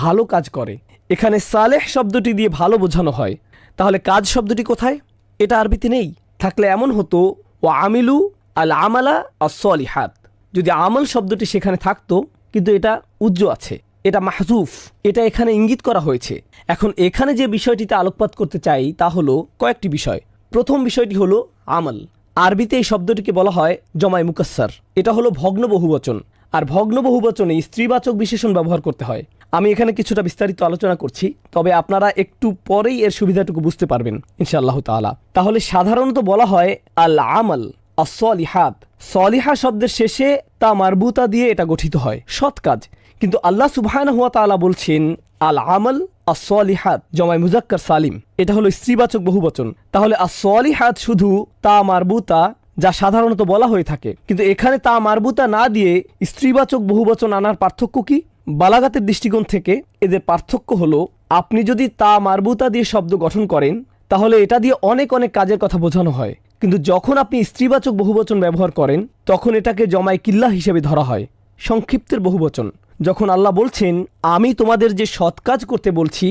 ভালো কাজ করে। এখানে সালেহ শব্দটি দিয়ে ভালো বোঝানো হয়, তাহলে কাজ শব্দটি কোথায়? এটা আরবিতে নেই। থাকলে এমন হতো ও আমিলু আল আমালা as-সলিহাত, যদি আমল শব্দটি সেখানে থাকতো, কিন্তু এটা উজ্জ আছে, এটা মাহজুফ, এটা এখানে ইঙ্গিত করা হয়েছে। এখন এখানে যে বিষয়টিতে আলোকপাত করতে চাই তা হলো কয়েকটি বিষয়। প্রথম বিষয়টি হলো আমল। আরবিতে এই শব্দটিকে বলা হয় জমায় মুকাসসার, এটা হলো ভগ্ন বহুবচন, আর ভগ্ন বহুবচনে স্ত্রীবাচক বিশেষণ ব্যবহার করতে হয়। আমি এখানে কিছুটা বিস্তারিত আলোচনা করছি, তবে আপনারা একটু পরেই এর সুবিধাটুকু বুঝতে পারবেন ইনশাআল্লাহ তাআলা। তাহলে সাধারণত বলা হয় আল আমল as-সলিহাত, সলিহা শব্দের শেষে তা মারবুতা দিয়ে এটা গঠিত হয়, সৎ কাজ। কিন্তু আল্লাহ সুবহানাহু ওয়া তাআলা বলছেন আল আমল as-সলিহাত জমায় মুজাক্কার সালিম, এটা হলো স্ত্রীবাচক বহুবচন। তাহলে as-সলিহাত শুধু তা মারবুতা, যা সাধারণত বলা হয়ে থাকে, কিন্তু এখানে তা মারবুতা না দিয়ে স্ত্রীবাচক বহুবচন আনার পার্থক্য কি? বালাগাতের দৃষ্টিকোণ থেকে এদের পার্থক্য হলো, আপনি যদি তা মারবুতা দিয়ে শব্দ গঠন করেন তাহলে এটা দিয়ে অনেক অনেক কাজের কথা বোঝানো হয়, কিন্তু যখন আপনি স্ত্রীবাচক বহুবচন ব্যবহার করেন তখন এটাকে জমায় কিল্লা হিসেবে ধরা হয়, সংক্ষিপ্তের বহুবচন। যখন আল্লাহ বলছেন আমি তোমাদের যে সৎ কাজ করতে বলছি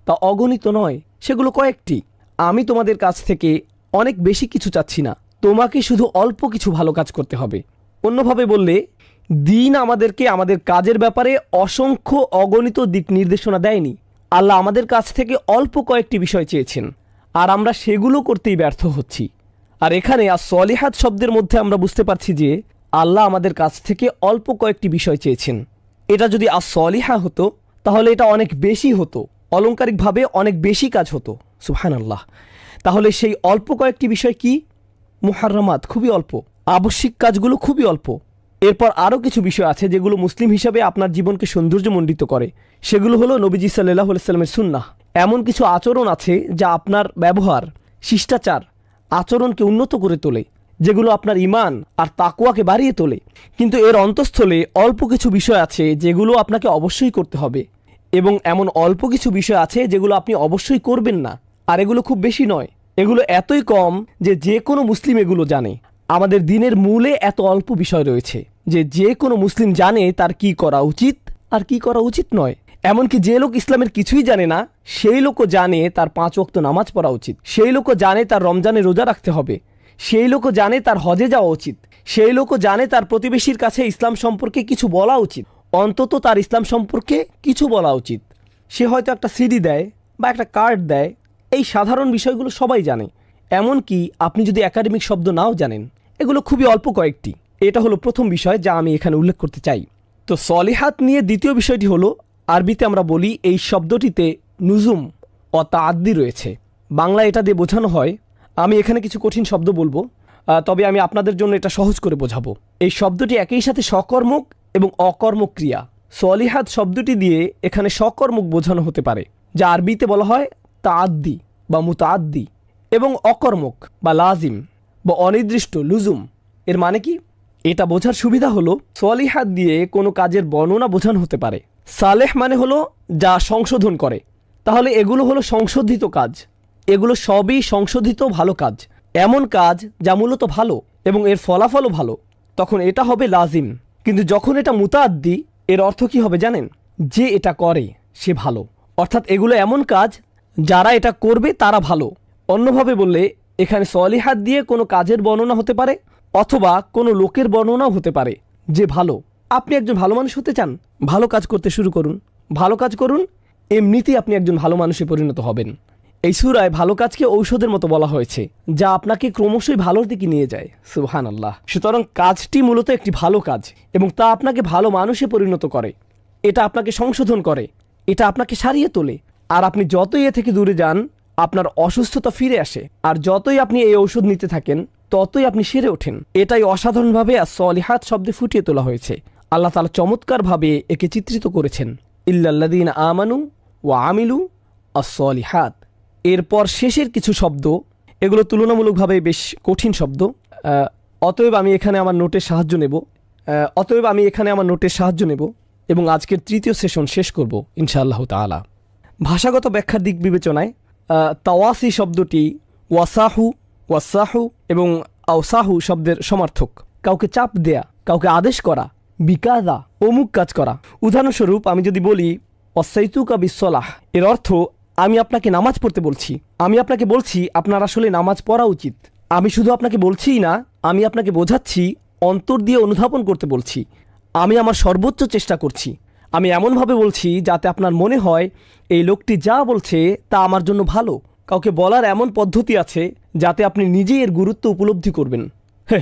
তা অগণিত নয়, সেগুলো কয়েকটি, আমি তোমাদের কাছ থেকে অনেক বেশি কিছু চাচ্ছি না, তোমাকে শুধু অল্প কিছু ভালো কাজ করতে হবে। অন্যভাবে বললে, দিন আমাদেরকে আমাদের কাজের ব্যাপারে অসংখ্য অগণিত দিক নির্দেশনা দেয়নি। আল্লাহ আমাদের কাছ থেকে অল্প কয়েকটি বিষয় চেয়েছেন, আর আমরা সেগুলো করতেই ব্যর্থ হচ্ছি। আর এখানে as-সলিহাত শব্দের মধ্যে আমরা বুঝতে পারছি যে আল্লাহ আমাদের কাছ থেকে অল্প কয়েকটি বিষয় চেয়েছেন। এটা যদি as-সলিহা হতো তাহলে এটা অনেক বেশি হতো, অলংকারিকভাবে অনেক বেশি কাজ হতো, সুবহানাল্লাহ। তাহলে সেই অল্প কয়েকটি বিষয় কি? মুহাররামাত, খুবই অল্প, আবশ্যিক কাজগুলো খুবই অল্প। এরপর আরও কিছু বিষয় আছে যেগুলো মুসলিম হিসাবে আপনার জীবনকে সৌন্দর্যমণ্ডিত করে, সেগুলো হলো নবীজি সাল্লাল্লাহু আলাইহি ওয়াসাল্লামের সুন্নাহ। এমন কিছু আচরণ আছে যা আপনার ব্যবহার, শিষ্টাচার, আচরণকে উন্নত করে তোলে, যেগুলো আপনার ঈমান আর তাকওয়াকে বাড়িয়ে তোলে। কিন্তু এর অন্তঃস্থলে অল্প কিছু বিষয় আছে যেগুলো আপনাকে অবশ্যই করতে হবে, এবং এমন অল্প কিছু বিষয় আছে যেগুলো আপনি অবশ্যই করবেন না। আর এগুলো খুব বেশি নয়, এগুলো এতই কম যে যে কোনো মুসলিম এগুলো জানে। আমাদের দিনের মূলে এত অল্প বিষয় রয়েছে যে যে কোনো মুসলিম জানে তার কি করা উচিত আর কি করা উচিত নয়। এমনকি যে লোক ইসলামের কিছুই জানে না সেই লোকও জানে তার 5 ওয়াক্ত নামাজ পড়া উচিত, সেই লোকও জানে তার রমজানে রোজা রাখতে হবে, সেই লোকও জানে তার হজে যাওয়া উচিত, সেই লোকও জানে তার প্রতিবেশীর কাছে ইসলাম সম্পর্কে কিছু বলা উচিত, অন্তত তার ইসলাম সম্পর্কে কিছু বলা উচিত। সে হয়তো একটা সিডি দেয় বা একটা কার্ড দেয়, এই সাধারণ বিষয়গুলো সবাই জানে। এমনকি আপনি যদি একাডেমিক শব্দ নাও জানেন, এগুলো খুবই অল্প কয়েকটি। এটা হলো প্রথম বিষয় যা আমি এখানে উল্লেখ করতে চাই। তো সলিহাত নিয়ে দ্বিতীয় বিষয়টি হলো, আরবিতে আমরা বলি এই শব্দটিতে নুজুম ও তাআদ্দি রয়েছে। বাংলা এটা দিয়ে বোঝানো হয়, আমি এখানে কিছু কঠিন শব্দ বলবো, তবে আমি আপনাদের জন্য এটা সহজ করে বোঝাবো। এই শব্দটি একই সাথে সকর্মক এবং অকর্মক ক্রিয়া। সলিহাত শব্দটি দিয়ে এখানে সকর্মক বোঝানো হতে পারে, যা আরবিতে বলা হয় তাআদ্দি বা মুতাআদ্দি, এবং অকর্মক বা লাজিম বা অনির্দিষ্ট লুজুম। এর মানে কি? এটা বোঝার সুবিধা হলো, সলিহাত দিয়ে কোনো কাজের বর্ণনা বোঝানো হতে পারে। সালেহ মানে হলো যা সংশোধন করে, তাহলে এগুলো হলো সংশোধিত কাজ, এগুলো সবই সংশোধিত ভালো কাজ, এমন কাজ যা মূলত ভালো এবং এর ফলাফলও ভালো, তখন এটা হবে লাজিম। কিন্তু যখন এটা মুতাআদ্দি, এর অর্থ কি হবে জানেন? যে এটা করে সে ভালো, অর্থাৎ এগুলো এমন কাজ যারা এটা করবে তারা ভালো। অন্যভাবে বললে, এখানে সলিহাত দিয়ে কোনো কাজের বর্ণনা হতে পারে অথবা কোনো লোকের বর্ণনাও হতে পারে যে ভালো। আপনি একজন ভালো মানুষ হতে চান, ভালো কাজ করতে শুরু করুন, ভালো কাজ করুন, এমনিতেই আপনি একজন ভালো মানুষে পরিণত হবেন। এই সূরায় ভালো কাজকে ঔষধের মতো বলা হয়েছে, যা আপনাকে ক্রমশই ভালোর দিকে নিয়ে যায়, সুবহানাল্লাহ। সুতরাং কাজটি মূলত একটি ভালো কাজ এবং তা আপনাকে ভালো মানুষে পরিণত করে, এটা আপনাকে সংশোধন করে, এটা আপনাকে সারিয়ে তোলে। আর আপনি যতই এ থেকে দূরে যান আপনার অসুস্থতা ফিরে আসে, আর যতই আপনি এই ঔষধ নিতে থাকেন ততই আপনি সেরে ওঠেন। এটাই অসাধারণভাবে সলিহাত শব্দে ফুটিয়ে তোলা হয়েছে। আল্লাহ তাআলা চমৎকারভাবে একে চিত্রিত করেছেন, ইল্লাল্লাযীনা আমানু ওয়া আমিলু আস-সলিহাত। এরপর শেষের কিছু শব্দ, এগুলো তুলনামূলকভাবে বেশ কঠিন শব্দ। অতএব আমি এখানে আমার নোটের সাহায্য নেব এবং আজকের তৃতীয় সেশন শেষ করব ইনশাআল্লাহ তাআলা। ভাষাগত ব্যাখ্যার দিক বিবেচনায় তাওয়াসি শব্দটি ওয়াসাহু এবং আওসাহু শব্দের সমার্থক। কাউকে চাপ দেয়া, কাউকে আদেশ করা, বিকাদা, অমুক কাজ করা। উদাহরণস্বরূপ আমি যদি বলি ওয়াসাইতুকা বিসসালাহ, এর অর্থ আমি আপনাকে নামাজ পড়তে বলছি। আমি আপনাকে বলছি আপনার আসলে নামাজ পড়া উচিত। আমি শুধু আপনাকে বলছিই না, আমি আপনাকে বোঝাচ্ছি, অন্তর দিয়ে অনুধাবন করতে বলছি। আমি আমার সর্বোচ্চ চেষ্টা করছি। আমি এমনভাবে বলছি যাতে আপনার মনে হয় এই লোকটি যা বলছে তা আমার জন্য ভালো। কাউকে বলার এমন পদ্ধতি আছে যাতে আপনি নিজেই এর গুরুত্ব উপলব্ধি করবেন। হে,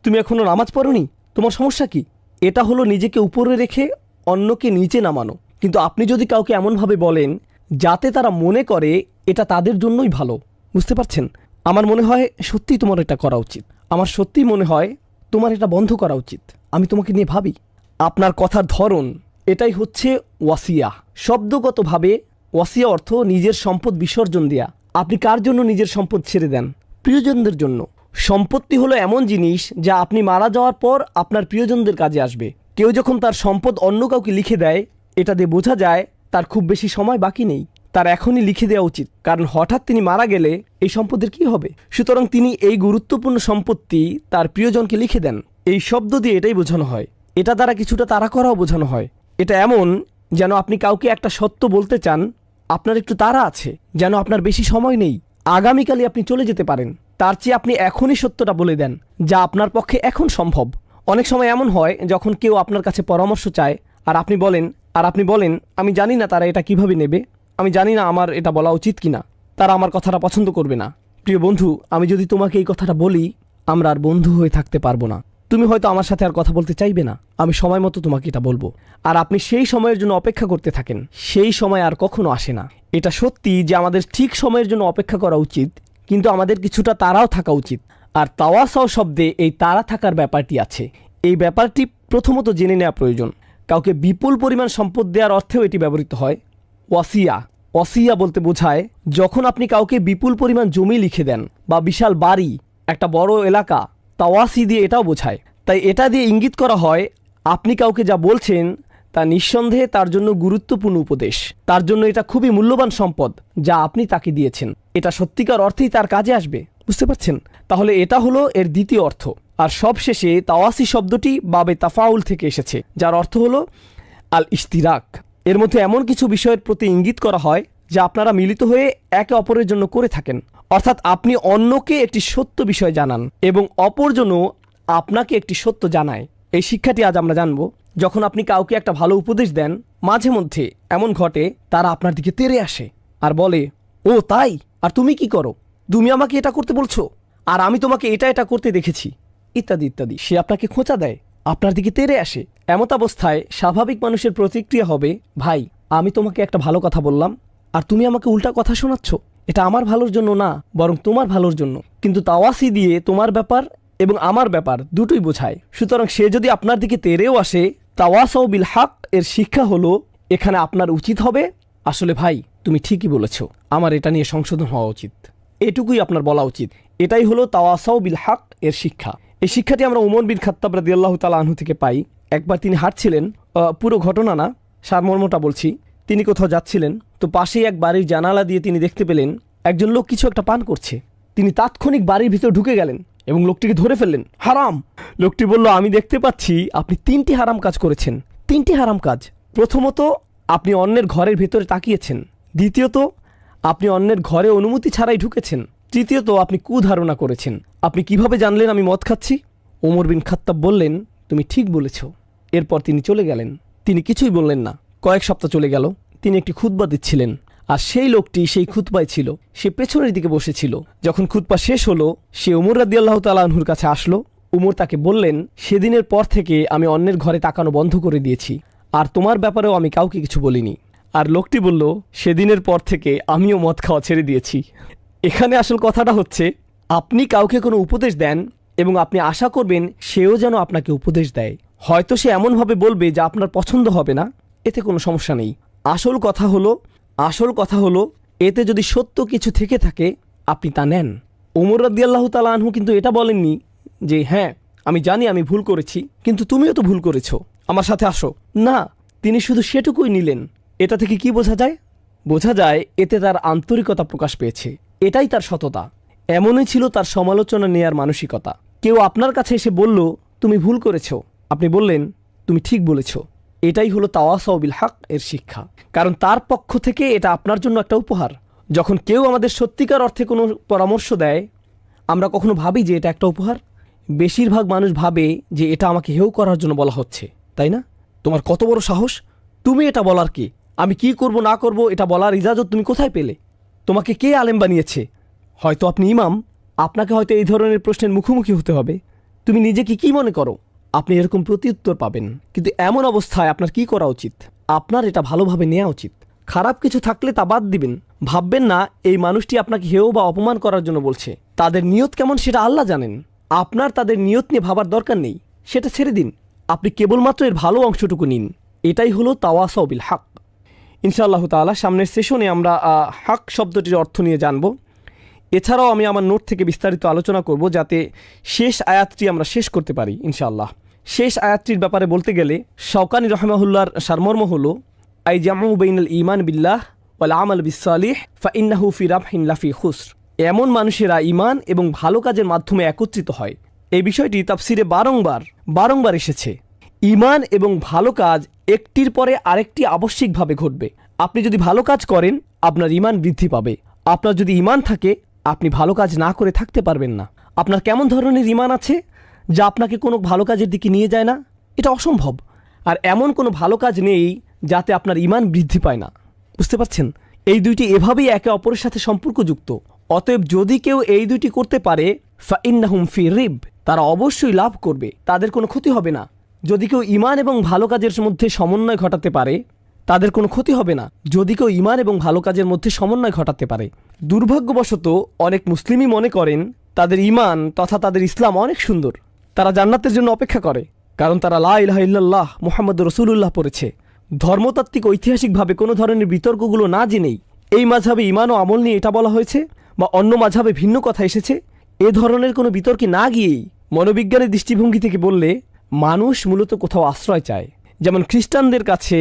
তুমি এখনও নামাজ পড়োনি, তোমার সমস্যা কি? এটা হলো নিজেকে উপরে রেখে অন্যকে নিচে নামানো। কিন্তু আপনি যদি কাউকে এমনভাবে বলেন যাতে তারা মনে করে এটা তাদের জন্যই ভালো, বুঝতে পারছেন? আমার মনে হয় সত্যিই তোমার এটা করা উচিত। আমার সত্যিই মনে হয় তোমার এটা বন্ধ করা উচিত। আমি তোমাকে নিয়ে ভাবি। আপনার কথার ধরন, এটাই হচ্ছে ওয়াসিয়া। শব্দগতভাবে ওয়াসিয়া অর্থ নিজের সম্পদ বিসর্জন দেয়া। আপনি কার জন্য নিজের সম্পদ ছেড়ে দেন? প্রিয়জনদের জন্য। সম্পত্তি হলো এমন জিনিস যা আপনি মারা যাওয়ার পর আপনার প্রিয়জনদের কাজে আসবে। কেউ যখন তার সম্পদ অন্য কাউকে লিখে দেয়, এটা দিয়ে বোঝা যায় তার খুব বেশি সময় বাকি নেই। তার এখনই লিখে দেওয়া উচিত, কারণ হঠাৎ তিনি মারা গেলে এই সম্পদের কি হবে? সুতরাং তিনি এই গুরুত্বপূর্ণ সম্পত্তি তার প্রিয়জনকে লিখে দেন। এই শব্দ দিয়ে এটাই বোঝানো হয়। এটা দ্বারা কিছুটা তাড়া করাও বোঝানো হয়। এটা এমন যেন আপনি কাউকে একটা সত্য বলতে চান, আপনার একটু তাড়া আছে, যেন আপনার বেশি সময় নেই, আগামীকালই আপনি চলে যেতে পারেন। তার চেয়ে আপনি এখনই সত্যটা বলে দেন, যা আপনার পক্ষে এখন সম্ভব। অনেক সময় এমন হয় যখন কেউ আপনার কাছে পরামর্শ চায় আর আপনি বলেন আমি জানি না তারা এটা কিভাবে নেবে, আমি জানি না আমার এটা বলা উচিত কিনা, তারা আমার কথাটা পছন্দ করবে না। প্রিয় বন্ধু, আমি যদি তোমাকে এই কথাটা বলি, আমরা আর বন্ধু হয়ে থাকতে পারবো না। তুমি হয়তো আমার সাথে আর কথা বলতে চাইবে না। আমি সময় মতো তোমাকে এটা বলবো, আর আপনি সেই সময়ের জন্য অপেক্ষা করতে থাকেন। সেই সময় আর কখনো আসে না। এটা সত্যি যে আমাদের ঠিক সময়ের জন্য অপেক্ষা করা উচিত, কিন্তু আমাদের কিছুটা তাড়াও থাকা উচিত। আর তাওয়াসাও শব্দে এই তাড়া থাকার ব্যাপারটি আছে। এই ব্যাপারটি প্রথমত জেনে নেওয়া প্রয়োজন। কাউকে বিপুল পরিমাণ সম্পদ দেওয়ার অর্থেও এটি ব্যবহৃত হয়। ওয়াসিয়া বলতে বোঝায় যখন আপনি কাউকে বিপুল পরিমাণ জমি লিখে দেন বা বিশাল বাড়ি, একটা বড় এলাকা। তাওয়াসি দিয়ে এটাও বোঝায়। তাই এটা দিয়ে ইঙ্গিত করা হয় আপনি কাউকে যা বলছেন তা নিঃসন্দেহে তার জন্য গুরুত্বপূর্ণ উপদেশ। তার জন্য এটা খুবই মূল্যবান সম্পদ যা আপনি তাকে দিয়েছেন। এটা সত্যিকার অর্থেই তার কাজে আসবে, বুঝতে পারছেন? তাহলে এটা হলো এর দ্বিতীয় অর্থ। আর সবশেষে তাওয়াসি শব্দটি বাবে তাফাউল থেকে এসেছে, যার অর্থ হলো আল ইশতিরাক। এর মধ্যে এমন কিছু বিষয়ের প্রতি ইঙ্গিত করা হয় যা আপনারা মিলিত হয়ে একে অপরের জন্য করে থাকেন। অর্থাৎ আপনি অন্যকে একটি সত্য বিষয় জানান এবং অপরজনও আপনাকে একটি সত্য জানায়। এই শিক্ষাটি আজ আমরা জানব। যখন আপনি কাউকে একটা ভালো উপদেশ দেন, মাঝে মধ্যে এমন ঘটে তারা আপনার দিকে তেড়ে আসে আর বলে, ও তাই, আর তুমি কি করো? তুমি আমাকে এটা করতে বলছো, আর আমি তোমাকে এটা করতে দেখেছি, ইত্যাদি ইত্যাদি। সে আপনাকে খোঁচা দেয়, আপনার দিকে তেড়ে আসে। এমত অবস্থায় স্বাভাবিক মানুষের প্রতিক্রিয়া হবে, ভাই, আমি তোমাকে একটা ভালো কথা বললাম আর তুমি আমাকে উল্টা কথা শোনাচ্ছ। এটা আমার ভালোর জন্য না, বরং তোমার ভালোর জন্য। কিন্তু তাওয়াসি দিয়ে তোমার ব্যাপার এবং আমার ব্যাপার দুটোই বোঝায়। সুতরাং সে যদি আপনার দিকে তেড়েও আসে, তাওয়াসাও বিল হক এর শিক্ষা হলো এখানে আপনার উচিত হবে, আসলে ভাই তুমি ঠিকই বলেছ, আমার এটা নিয়ে সংশোধন হওয়া উচিত, এটুকুই আপনার বলা উচিত। এটাই হলো তাওয়াসাও বিল হক এর শিক্ষা। এই শিক্ষাটি আমরা উমর বিন খাত্তাব রাদিয়াল্লাহু তাআলা আনহু থেকে পাই। একবার তিনি হাঁটছিলেন, পুরো ঘটনা না, সারমর্মটা বলছি। তিনি কোথাও যাচ্ছিলেন, তো পাশেই এক বাড়ির জানালা দিয়ে তিনি দেখতে পেলেন একজন লোক কিছু একটা পান করছে। তিনি তাৎক্ষণিক বাড়ির ভিতর ঢুকে গেলেন এবং লোকটিকে ধরে ফেললেন। হারাম! লোকটি বলল, আমি দেখতে পাচ্ছি আপনি 3টি হারাম কাজ করেছেন। 3টি হারাম কাজ। প্রথমত, আপনি অন্যের ঘরের ভেতরে তাকিয়েছেন। দ্বিতীয়ত, আপনি অন্যের ঘরে অনুমতি ছাড়াই ঢুকেছেন। তৃতীয়ত, আপনি কুধারণা করেছেন। আপনি কিভাবে জানলেন আমি মদ খাচ্ছি? ওমর বিন খাত্তাব বললেন, তুমি ঠিক বলেছ। এরপর তিনি চলে গেলেন। তিনি কিছুই বললেন না। কয়েক সপ্তাহ চলে গেল। তিনি একটি খুতবা দিচ্ছিলেন, আর সেই লোকটি সেই খুতবায় ছিল। সে পেছনের দিকে বসেছিল। যখন খুতবা শেষ হলো, সে উমর রাদিয়াল্লাহু তাআলা আনহুর কাছে আসলো। উমর তাকে বললেন, সেদিনের পর থেকে আমি অন্যের ঘরে তাকানো বন্ধ করে দিয়েছি, আর তোমার ব্যাপারেও আমি কাউকে কিছু বলিনি। আর লোকটি বলল, সেদিনের পর থেকে আমিও মদ খাওয়া ছেড়ে দিয়েছি। এখানে আসল কথাটা হচ্ছে, আপনি কাউকে কোনো উপদেশ দেন এবং আপনি আশা করবেন সেও যেন আপনাকে উপদেশ দেয়। হয়তো সে এমনভাবে বলবে যা আপনার পছন্দ হবে না, এতে কোনো সমস্যা নেই। আসল কথা হলো এতে যদি সত্য কিছু থেকে থাকে আপনি তা নেন। ওমর রাদিয়াল্লাহু তাআলা আনহু কিন্তু এটা বলেননি যে হ্যাঁ আমি জানি আমি ভুল করেছি, কিন্তু তুমিও তো ভুল করেছো, আমার সাথে আসো। না, তিনি শুধু সেটুকুই নিলেন। এটা থেকে কি বোঝা যায়? বোঝা যায় এতে তার আন্তরিকতা প্রকাশ পেয়েছে, এটাই তার সততা। এমনই ছিল তার সমালোচনা নেয়ার মানসিকতা। কেউ আপনার কাছে এসে বলল তুমি ভুল করেছো, আপনি বললেন তুমি ঠিক বলেছ। এটাই হলো তাওয়াসাউ বিল হক এর শিক্ষা, কারণ তার পক্ষ থেকে এটা আপনার জন্য একটা উপহার। যখন কেউ আমাদের সত্যিকার অর্থে কোনো পরামর্শ দেয়, আমরা কখনো ভাবি যে এটা একটা উপহার? বেশিরভাগ মানুষ ভাবে যে এটা আমাকে হেয় করার জন্য বলা হচ্ছে, তাই না? তোমার কত বড় সাহস, তুমি এটা বলার কি? আমি কি করব না করব এটা বলার ইজাজত তুমি কোথায় পেলে? তোমাকে কে আলেম বানিয়েছে? হয়তো আপনি ইমাম, আপনাকে হয়তো এই ধরনের প্রশ্নের মুখোমুখি হতে হবে। তুমি নিজেকে কি মনে করো? আপনি এরকম প্রত্যুত্তর পাবেন। কিন্তু এমন অবস্থায় আপনার কি করা উচিত? আপনার এটা ভালোভাবে নেওয়া উচিত। খারাপ কিছু থাকলে তা বাদ দিবেন। ভাববেন না এই মানুষটি আপনাকে হেয় বা অপমান করার জন্য বলছে। তাদের নিয়ত কেমন সেটা আল্লাহ জানেন। আপনার তাদের নিয়ত নিয়ে ভাবার দরকার নেই, সেটা ছেড়ে দিন। আপনি কেবলমাত্র এর ভালো অংশটুকু নিন। এটাই হলো তাওয়াসাউ বিল হক। ইনশাআল্লাহ তাআলা সামনের সেশনে আমরা হক শব্দটির অর্থ নিয়ে জানব। এছাড়াও আমি আমার নোট থেকে বিস্তারিত আলোচনা করব, যাতে শেষ আয়াতটি আমরা শেষ করতে পারি ইনশাআল্লাহ। শেষ আয়াতটির ব্যাপারে বলতে গেলে শাওকানি রাহিমাহুল্লাহর সারমর্ম হলো আই জামু বাইনাল ঈমান বিল্লাহ ওয়াল আমাল বিসসালিহ ফাইন্নাহু ফি রাবহিন লাফি খুসর। এমন মানুষেরা ঈমান এবং ভালো কাজের মাধ্যমে একত্রিত হয়। এই বিষয়টি তাফসিরে বারংবার এসেছে। ঈমান এবং ভালো কাজ একটির পরে আরেকটি আবশ্যিকভাবে ঘটবে। আপনি যদি ভালো কাজ করেন আপনার ঈমান বৃদ্ধি পাবে। আপনার যদি ঈমান থাকে আপনি ভালো কাজ না করে থাকতে পারবেন না। আপনার কেমন ধরনের ঈমান আছে যা আপনাকে কোনো ভালো কাজের দিকে নিয়ে যায় না? এটা অসম্ভব। আর এমন কোনো ভালো কাজ নেই যাতে আপনার ঈমান বৃদ্ধি পায় না। বুঝতে পারছেন? এই দুইটি এভাবেই একে অপরের সাথে সম্পর্কযুক্ত। অতএব যদি কেউ এই দুইটি করতে পারে ফাইন্নাহুম ফি রিব, তারা অবশ্যই লাভ করবে, তাদের কোনো ক্ষতি হবে না। যদি কেউ ঈমান এবং ভালো কাজের মধ্যে সমন্বয় ঘটাতে পারে তাদের কোনো ক্ষতি হবে না। যদি কেউ ঈমান এবং ভালো কাজের মধ্যে সমন্বয় ঘটাতে পারে। দুর্ভাগ্যবশত অনেক মুসলিমই মনে করেন তাদের ঈমান তথা তাদের ইসলাম অনেক সুন্দর। তারা জান্নাতের জন্য অপেক্ষা করে, কারণ তারা লা ইলাহা ইল্লাল্লাহ মুহাম্মাদুর রাসূলুল্লাহ পড়েছে। ধর্মতাত্ত্বিক ঐতিহাসিকভাবে কোনো ধরনের বিতর্কগুলো না জেনেই এই মাযহাবে ঈমান ও আমল নিয়ে এটা বলা হয়েছে বা অন্য মাযহাবে ভিন্ন কথা এসেছে, এ ধরনের কোনো বিতর্কে না গিয়েই মনোবিজ্ঞানের দৃষ্টিভঙ্গি থেকে বললে মানুষ মূলত কোথাও আশ্রয় চায়। যেমন খ্রিস্টানদের কাছে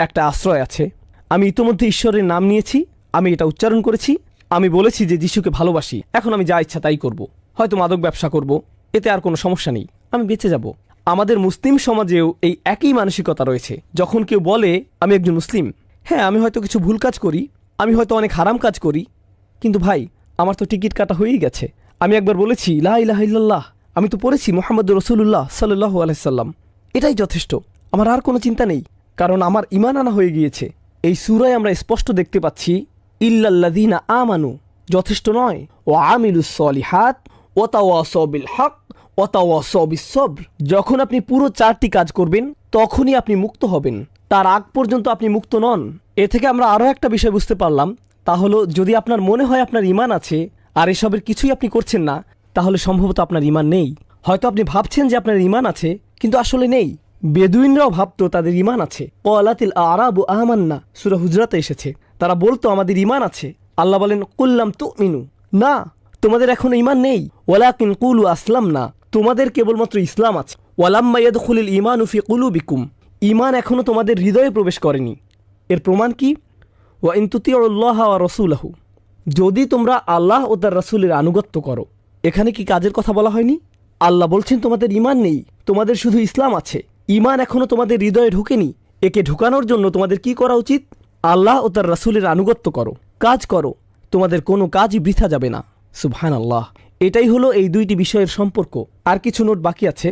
একটা আশ্রয় আছে। আমি ইতোমধ্যে ঈশ্বরের নাম নিয়েছি, আমি এটা উচ্চারণ করেছি, আমি বলেছি যে যিশুকে ভালোবাসি, এখন আমি যা ইচ্ছা তাই করব। হয়তো মাদক ব্যবসা করব, এতে আর কোনো সমস্যা নেই, আমি বেঁচে যাব। আমাদের মুসলিম সমাজেও এই একই মানসিকতা রয়েছে। যখন কেউ বলে আমি একজন মুসলিম, হ্যাঁ আমি হয়তো কিছু ভুল কাজ করি, আমি হয়তো অনেক হারাম কাজ করি, কিন্তু ভাই আমার তো টিকিট কাটা হয়েই গেছে। আমি একবার বলেছি লা ইলাহা ইল্লাল্লাহ, আমি তো পড়েছি মুহাম্মাদুর রাসূলুল্লাহ সাল্লাল্লাহু আলাইহি সাল্লাম, এটাই যথেষ্ট, আমার আর কোনো চিন্তা নেই, কারণ আমার ঈমান আনা হয়ে গিয়েছে। এই সূরায় আমরা স্পষ্ট দেখতে পাচ্ছি ইল্লাল্লাযীনা আমানু যথেষ্ট নয়, ওয়া আমিলুস সলিহাত ওয়া তাওয়াসাউ বিল হক ওয়া তাওয়াসাউ বিস সবর। যখন আপনি পুরো 4টি কাজ করবেন তখনই আপনি মুক্ত হবেন, তার আগ পর্যন্ত আপনি মুক্ত নন। এ থেকে আমরা আরও একটা বিষয় বুঝতে পারলাম, তা হলো যদি আপনার মনে হয় আপনার ঈমান আছে আর এসবের কিছুই আপনি করছেন না, তাহলে সম্ভবত আপনার ঈমান নেই। হয়তো আপনি ভাবছেন যে আপনার ঈমান আছে, কিন্তু আসলে নেই। বেদুইনরাও ভাবতো তাদের ঈমান আছে। ক্বালাতিল আরাবু আমান্না, সূরা হুজরাতে এসেছে। তারা বলতো আমাদের ঈমান আছে। আল্লাহ বলেন কুল্লাম তুমিনু, না তোমাদের এখনো ঈমান নেই। ওয়ালাকিন কুলু আসলামনা, তোমাদের কেবলমাত্র ইসলাম আছে। ওয়ালাম্মা ইয়াদখুলুল ঈমানু ফি কুলুবিকুম, ঈমান এখনো তোমাদের হৃদয়ে প্রবেশ করেনি। এর প্রমাণ কি? ওয়া ইন তুতিউল্লাহ ওয়া রাসূলাহু, যদি তোমরা আল্লাহ ও তার রাসূলের আনুগত্য করো। এখানে কি কাজের কথা বলা হয়নি? আল্লাহ বলছেন তোমাদের ঈমান নেই, তোমাদের শুধু ইসলাম আছে। ঈমান এখনো তোমাদের হৃদয়ে ঢোকেনি। একে ঢোকানোর জন্য তোমাদের কি করা উচিত? আল্লাহ ও তার রাসূলের আনুগত্য করো, কাজ করো, তোমাদের কোনো কাজই বৃথা যাবে না। সুবহানাল্লাহ। এটাই হলো এই দুইটি বিষয়ের সম্পর্ক। আর কিছু নোট বাকি আছে,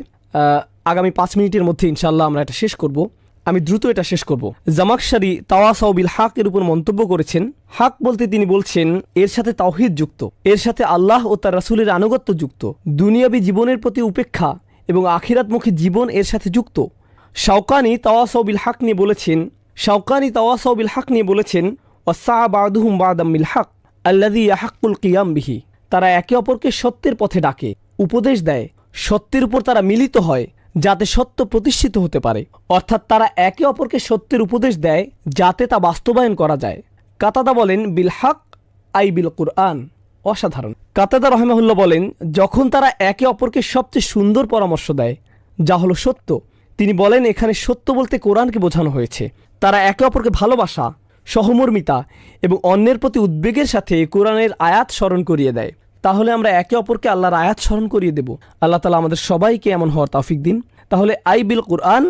আগামী 5 মিনিটের মধ্যে ইনশাআল্লাহ আমরা এটা শেষ করব। আমি দ্রুত এটা শেষ করব। জামাখশারি তাওয়াসাউ বিল হক এর উপর মন্তব্য করেছেন। হক বলতে তিনি বলছেন এর সাথে তাওহীদ যুক্ত, এর সাথে আল্লাহ ও তার রাসূলের আনুগত্য যুক্ত, দুনিয়াবী জীবনের প্রতি উপেক্ষা এবং আখিরাতমুখী জীবন এর সাথে যুক্ত। শাওকানি তাওয়াসাউ বিল হক নিয়ে বলেছেন ওয়াসা বাদুহুম বাদাম বিল হক আল্লাযী ইয়াহাক্কুল কিয়াম বিহি, তারা একে অপরকে সত্যের পথে ডাকে, উপদেশ দেয়, সত্যের উপর তারা মিলিত হয় যাতে সত্য প্রতিষ্ঠিত হতে পারে। অর্থাৎ তারা একে অপরকে সত্যের উপদেশ দেয় যাতে তা বাস্তবায়ন করা যায়। কাতাদা বলেন বিল হক আই বিল কুরআন। অসাধারণ। কাতাদা রাহিমাহুল্লাহ বলেন, যখন তারা একে অপরকে সবচেয়ে সুন্দর পরামর্শ দেয়, যা হলো সত্য, তিনি বলেন এখানে সত্য বলতে কোরআনকে বোঝানো হয়েছে। তারা একে অপরকে ভালোবাসা, সহমর্মিতা এবং অন্যের প্রতি উদ্বেগের সাথে কোরআনের আয়াত স্মরণ করিয়ে দেয়। তাহলে আমরা একে অপরকে আল্লাহর আয়াত স্মরণ করিয়ে দেব। আল্লাহ তাআলা আমাদের সবাইকে এমন হওয়ার তৌফিক দিন। তাহলে আই বিল কুরআন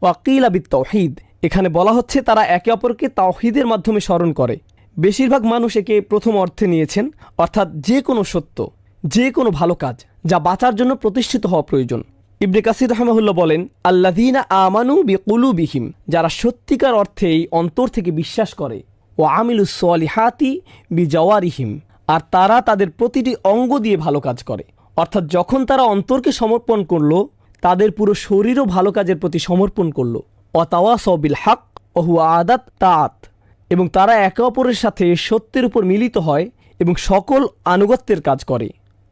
ওয়া কিলা বিত তাওহীদ, এখানে বলা হচ্ছে তারা একে অপরকে তাওহীদের মাধ্যমে স্মরণ করে। বেশিরভাগ মানুষ একে প্রথম অর্থে নিয়েছেন, অর্থাৎ যে কোনো সত্য, যে কোনো ভালো কাজ যা বাঁচার জন্য প্রতিষ্ঠিত হওয়া প্রয়োজন। ইবনে কাসির রাহিমাহুল্লাহ বলেন, আল্লাযীনা আমানু বিকুলুবিহিম, যারা সত্যিকার অর্থেই অন্তর থেকে বিশ্বাস করে, ও আমিলুস সলিহাতি বিজাওয়ারিহিম, আর তারা তাদের প্রতিটি অঙ্গ দিয়ে ভালো কাজ করে। অর্থাৎ যখন তারা অন্তরকে সমর্পণ করলো, তাদের পুরো শরীরও ভালো কাজের প্রতি সমর্পণ করলো। ওয়াতাওয়াসাউ বিল হক ওয়া হুয়া আদাত তাআত, এবং তারা একে অপরের সাথে সত্যের উপর মিলিত হয় এবং সকল আনুগত্যের কাজ করে।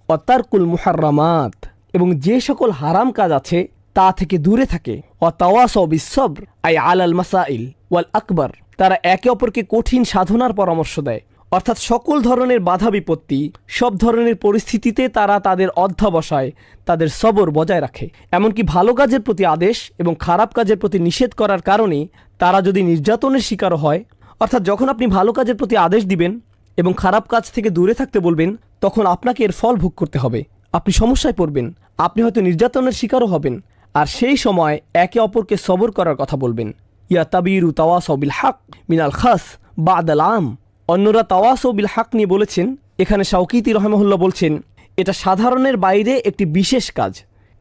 ওয়াতারকুল মুহাররামাত, এবং যে সকল হারাম কাজ আছে তা থেকে দূরে থাকে। ওয়াতাওয়াসাউ বিস সবর আই আলাল মাসাইল ওয়াল আকবার, তারা একে অপরকে কঠিন সাধনার পরামর্শ দেয়। অর্থাৎ সকল ধরনের বাধা বিপত্তি, সব ধরনের পরিস্থিতিতে তারা তাদের অধ্যবসায়, তাদের সবর বজায় রাখে। এমনকি ভালো কাজের প্রতি আদেশ এবং খারাপ কাজের প্রতি নিষেধ করার কারণে তারা যদি নির্যাতনের শিকারও হয়, অর্থাৎ যখন আপনি ভালো কাজের প্রতি আদেশ দিবেন এবং খারাপ কাজ থেকে দূরে থাকতে বলবেন, তখন আপনাকে এর ফল ভোগ করতে হবে। আপনি সমস্যায় পড়বেন, আপনি হয়তো নির্যাতনের শিকারও হবেন, আর সেই সময় একে অপরকে সবর করার কথা বলবেন। ইয়া তাবিরু তাওয়াসাউ বিল হক মিনাল খাস বাদাল আম। অন্যরা তাওয়াসাউ বিল হক নিয়ে বলেছেন, এখানে শাওকিতি রাহিমাহুল্লাহ বলছেন এটা সাধারণের বাইরে একটি বিশেষ কাজ।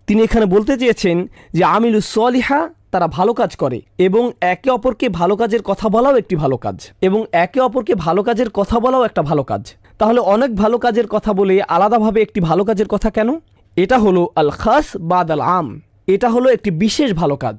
তিনি এখানে বলতে চেয়েছেন যে আমিলুস সলিহা, তারা ভালো কাজ করে এবং একে অপরকে ভালো কাজের কথা বলাও একটি ভালো কাজ, এবং একে অপরকে ভালো কাজের কথা বলাও একটা ভালো কাজ। তাহলে অনেক ভালো কাজের কথা বলে আলাদাভাবে একটি ভালো কাজের কথা কেন? এটা হলো আল খাস বাদাল আম, এটা হলো একটি বিশেষ ভালো কাজ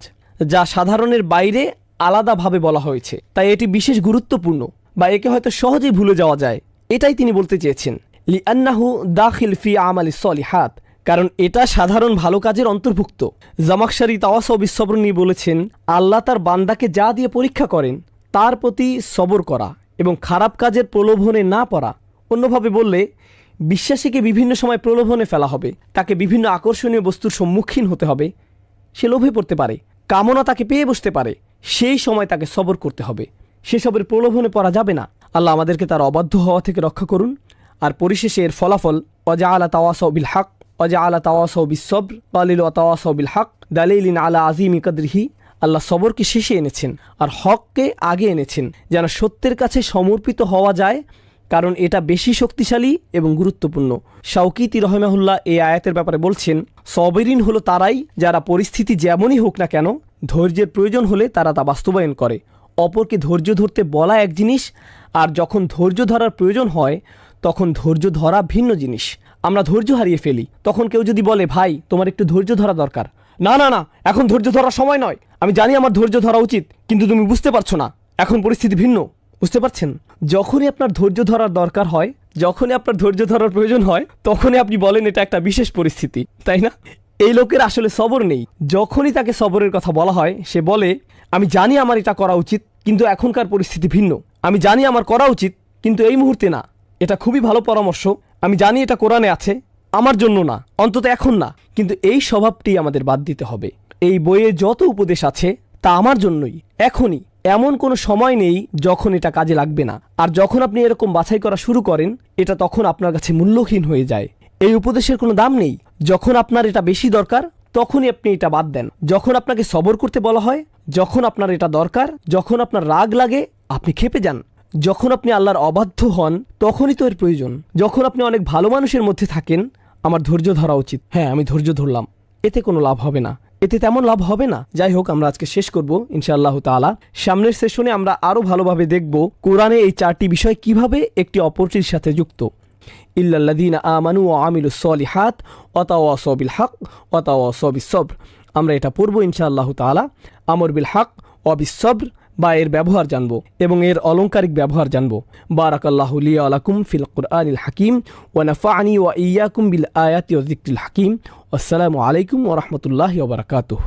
যা সাধারণের বাইরে আলাদাভাবে বলা হয়েছে, তাই এটি বিশেষ গুরুত্বপূর্ণ, বা একে হয়তো সহজেই ভুলে যাওয়া যায়। এটাই তিনি বলতে চেয়েছেন। লিআন্নাহু দাখিল ফি আমালিস সলিহাত, কারণ এটা সাধারণ ভালো কাজের অন্তর্ভুক্ত। জামাখশারি তাওয়াসাউ বিস সবর নিয়ে বলেছেন, আল্লাহ তার বান্দাকে যা দিয়ে পরীক্ষা করেন তার প্রতি সবর করা এবং খারাপ কাজের প্রলোভনে না পড়া। অন্যভাবে বললে, বিশ্বাসীকে বিভিন্ন সময় প্রলোভনে ফেলা হবে, তাকে বিভিন্ন আকর্ষণীয় বস্তুর সম্মুখীন হতে হবে, সে লোভে পড়তে পারে, কামনা তাকে পেয়ে বসতে পারে, সেই সময় তাকে সবর করতে হবে, সেসবের প্রলোভনে পড়া যাবে না। আল্লাহ আমাদেরকে তার অবাধ্য হওয়া থেকে রক্ষা করুন। আর পরিশেষে এর ফলাফল, ওয়াজআলা তাওয়াসাউ বিল হক ওয়াজআলা তাওয়াসাউ বিস সবর ক্বালিল ওয়া তাওয়াসাউ বিল হক দালিলিন আলা আযীমি কদরিহি। আল্লাহ সবরকে শেষে এনেছেন আর হককে আগে এনেছেন, যেন সত্যের কাছে সমর্পিত হওয়া যায়, কারণ এটা বেশি শক্তিশালী এবং গুরুত্বপূর্ণ। শাওকিতি রাহিমাহুল্লাহ এই আয়াতের ব্যাপারে বলছেন, সবরিন হলো তারাই যারা পরিস্থিতি যেমনই হোক না কেন, ধৈর্যের প্রয়োজন হলে তারা তা বাস্তবায়ন করে। অপরকে ধৈর্য ধরতে বলা এক জিনিস, আর যখন ধৈর্য ধরার প্রয়োজন হয় তখন ধৈর্য ধরা ভিন্ন জিনিস। আমরা ধৈর্য হারিয়ে ফেলি। তখন কেউ যদি বলে, ভাই তোমার একটু ধৈর্য ধরা দরকার, না না না, এখন ধৈর্য ধরার সময় নয়, আমি জানি আমার ধৈর্য ধরা উচিত, কিন্তু তুমি বুঝতে পারছো না, এখন পরিস্থিতি ভিন্ন। বুঝতে পারছেন? যখনই আপনার ধৈর্য ধরার দরকার হয়, যখনই আপনার ধৈর্য ধরার প্রয়োজন হয়, তখনই আপনি বলেন এটা একটা বিশেষ পরিস্থিতি, তাই না? এই লোকের আসলে সবর নেই। যখনই তাকে সবরের কথা বলা হয়, সে বলে, আমি জানি আমার এটা করা উচিত, কিন্তু এখনকার পরিস্থিতি ভিন্ন। আমি জানি আমার করা উচিত, কিন্তু এই মুহূর্তে না। এটা খুবই ভালো পরামর্শ, আমি জানি এটা কোরআনে আছে, আমার জন্য না, অন্তত এখন না। কিন্তু এই স্বভাবটি আমাদের বাদ দিতে হবে। এই বইয়ে যত উপদেশ আছে তা আমার জন্যই, এখনই। এমন কোনো সময় নেই যখন এটা কাজে লাগবে না। আর যখন আপনি এরকম বাছাই করা শুরু করেন, এটা তখন আপনার কাছে মূল্যহীন হয়ে যায়। এই উপদেশের কোনো দাম নেই। যখন আপনার এটা বেশি দরকার, তখনই আপনি এটা বাদ দেন। যখন আপনাকে সবর করতে বলা হয়, যখন আপনার এটা দরকার, যখন আপনার রাগ লাগে, আপনি ক্ষেপে যান। যখন আপনি আল্লাহর অবাধ্য হন, তখনই তো এর প্রয়োজন। যখন আপনি অনেক ভালো মানুষের মধ্যে থাকেন, আমার ধৈর্য ধরা উচিত, হ্যাঁ আমি ধৈর্য ধরলাম, এতে কোনো লাভ হবে না, এতে তেমন লাভ হবে না। যাই হোক, আমরা আজকে শেষ করব ইনশাআল্লাহ তাআলা। সামনের সেশনে আমরা আরো ভালোভাবে দেখব কোরআনে এই চারটি বিষয় কিভাবে একটি অপরটির সাথে যুক্ত। ইল্লাল্লাযীনা আমানু ওয়া আমিলুস সলিহাত ওয়া তাওয়াসাউ বিল হক ওয়া তাওয়াসাউ বিস সবর। আমরা এটা পড়ব ইনশাআল্লাহ তাআলা। আমর বিল হক ওয়া বিস সবর, বা এর ব্যবহার জানব এবং এর অলংকারিক ব্যবহার জানব। বারাকাল্লাহু লি ওয়া লাকুম ফিল কুরআনিল হাকিম ওয়া নাফা'নি ওয়া ইয়্যাকুম বিল আয়াতি ওয়া যিকরিল হাকিম। আসসালামু আলাইকুম ওয়া রাহমাতুল্লাহি ওয়া বারাকাতুহু।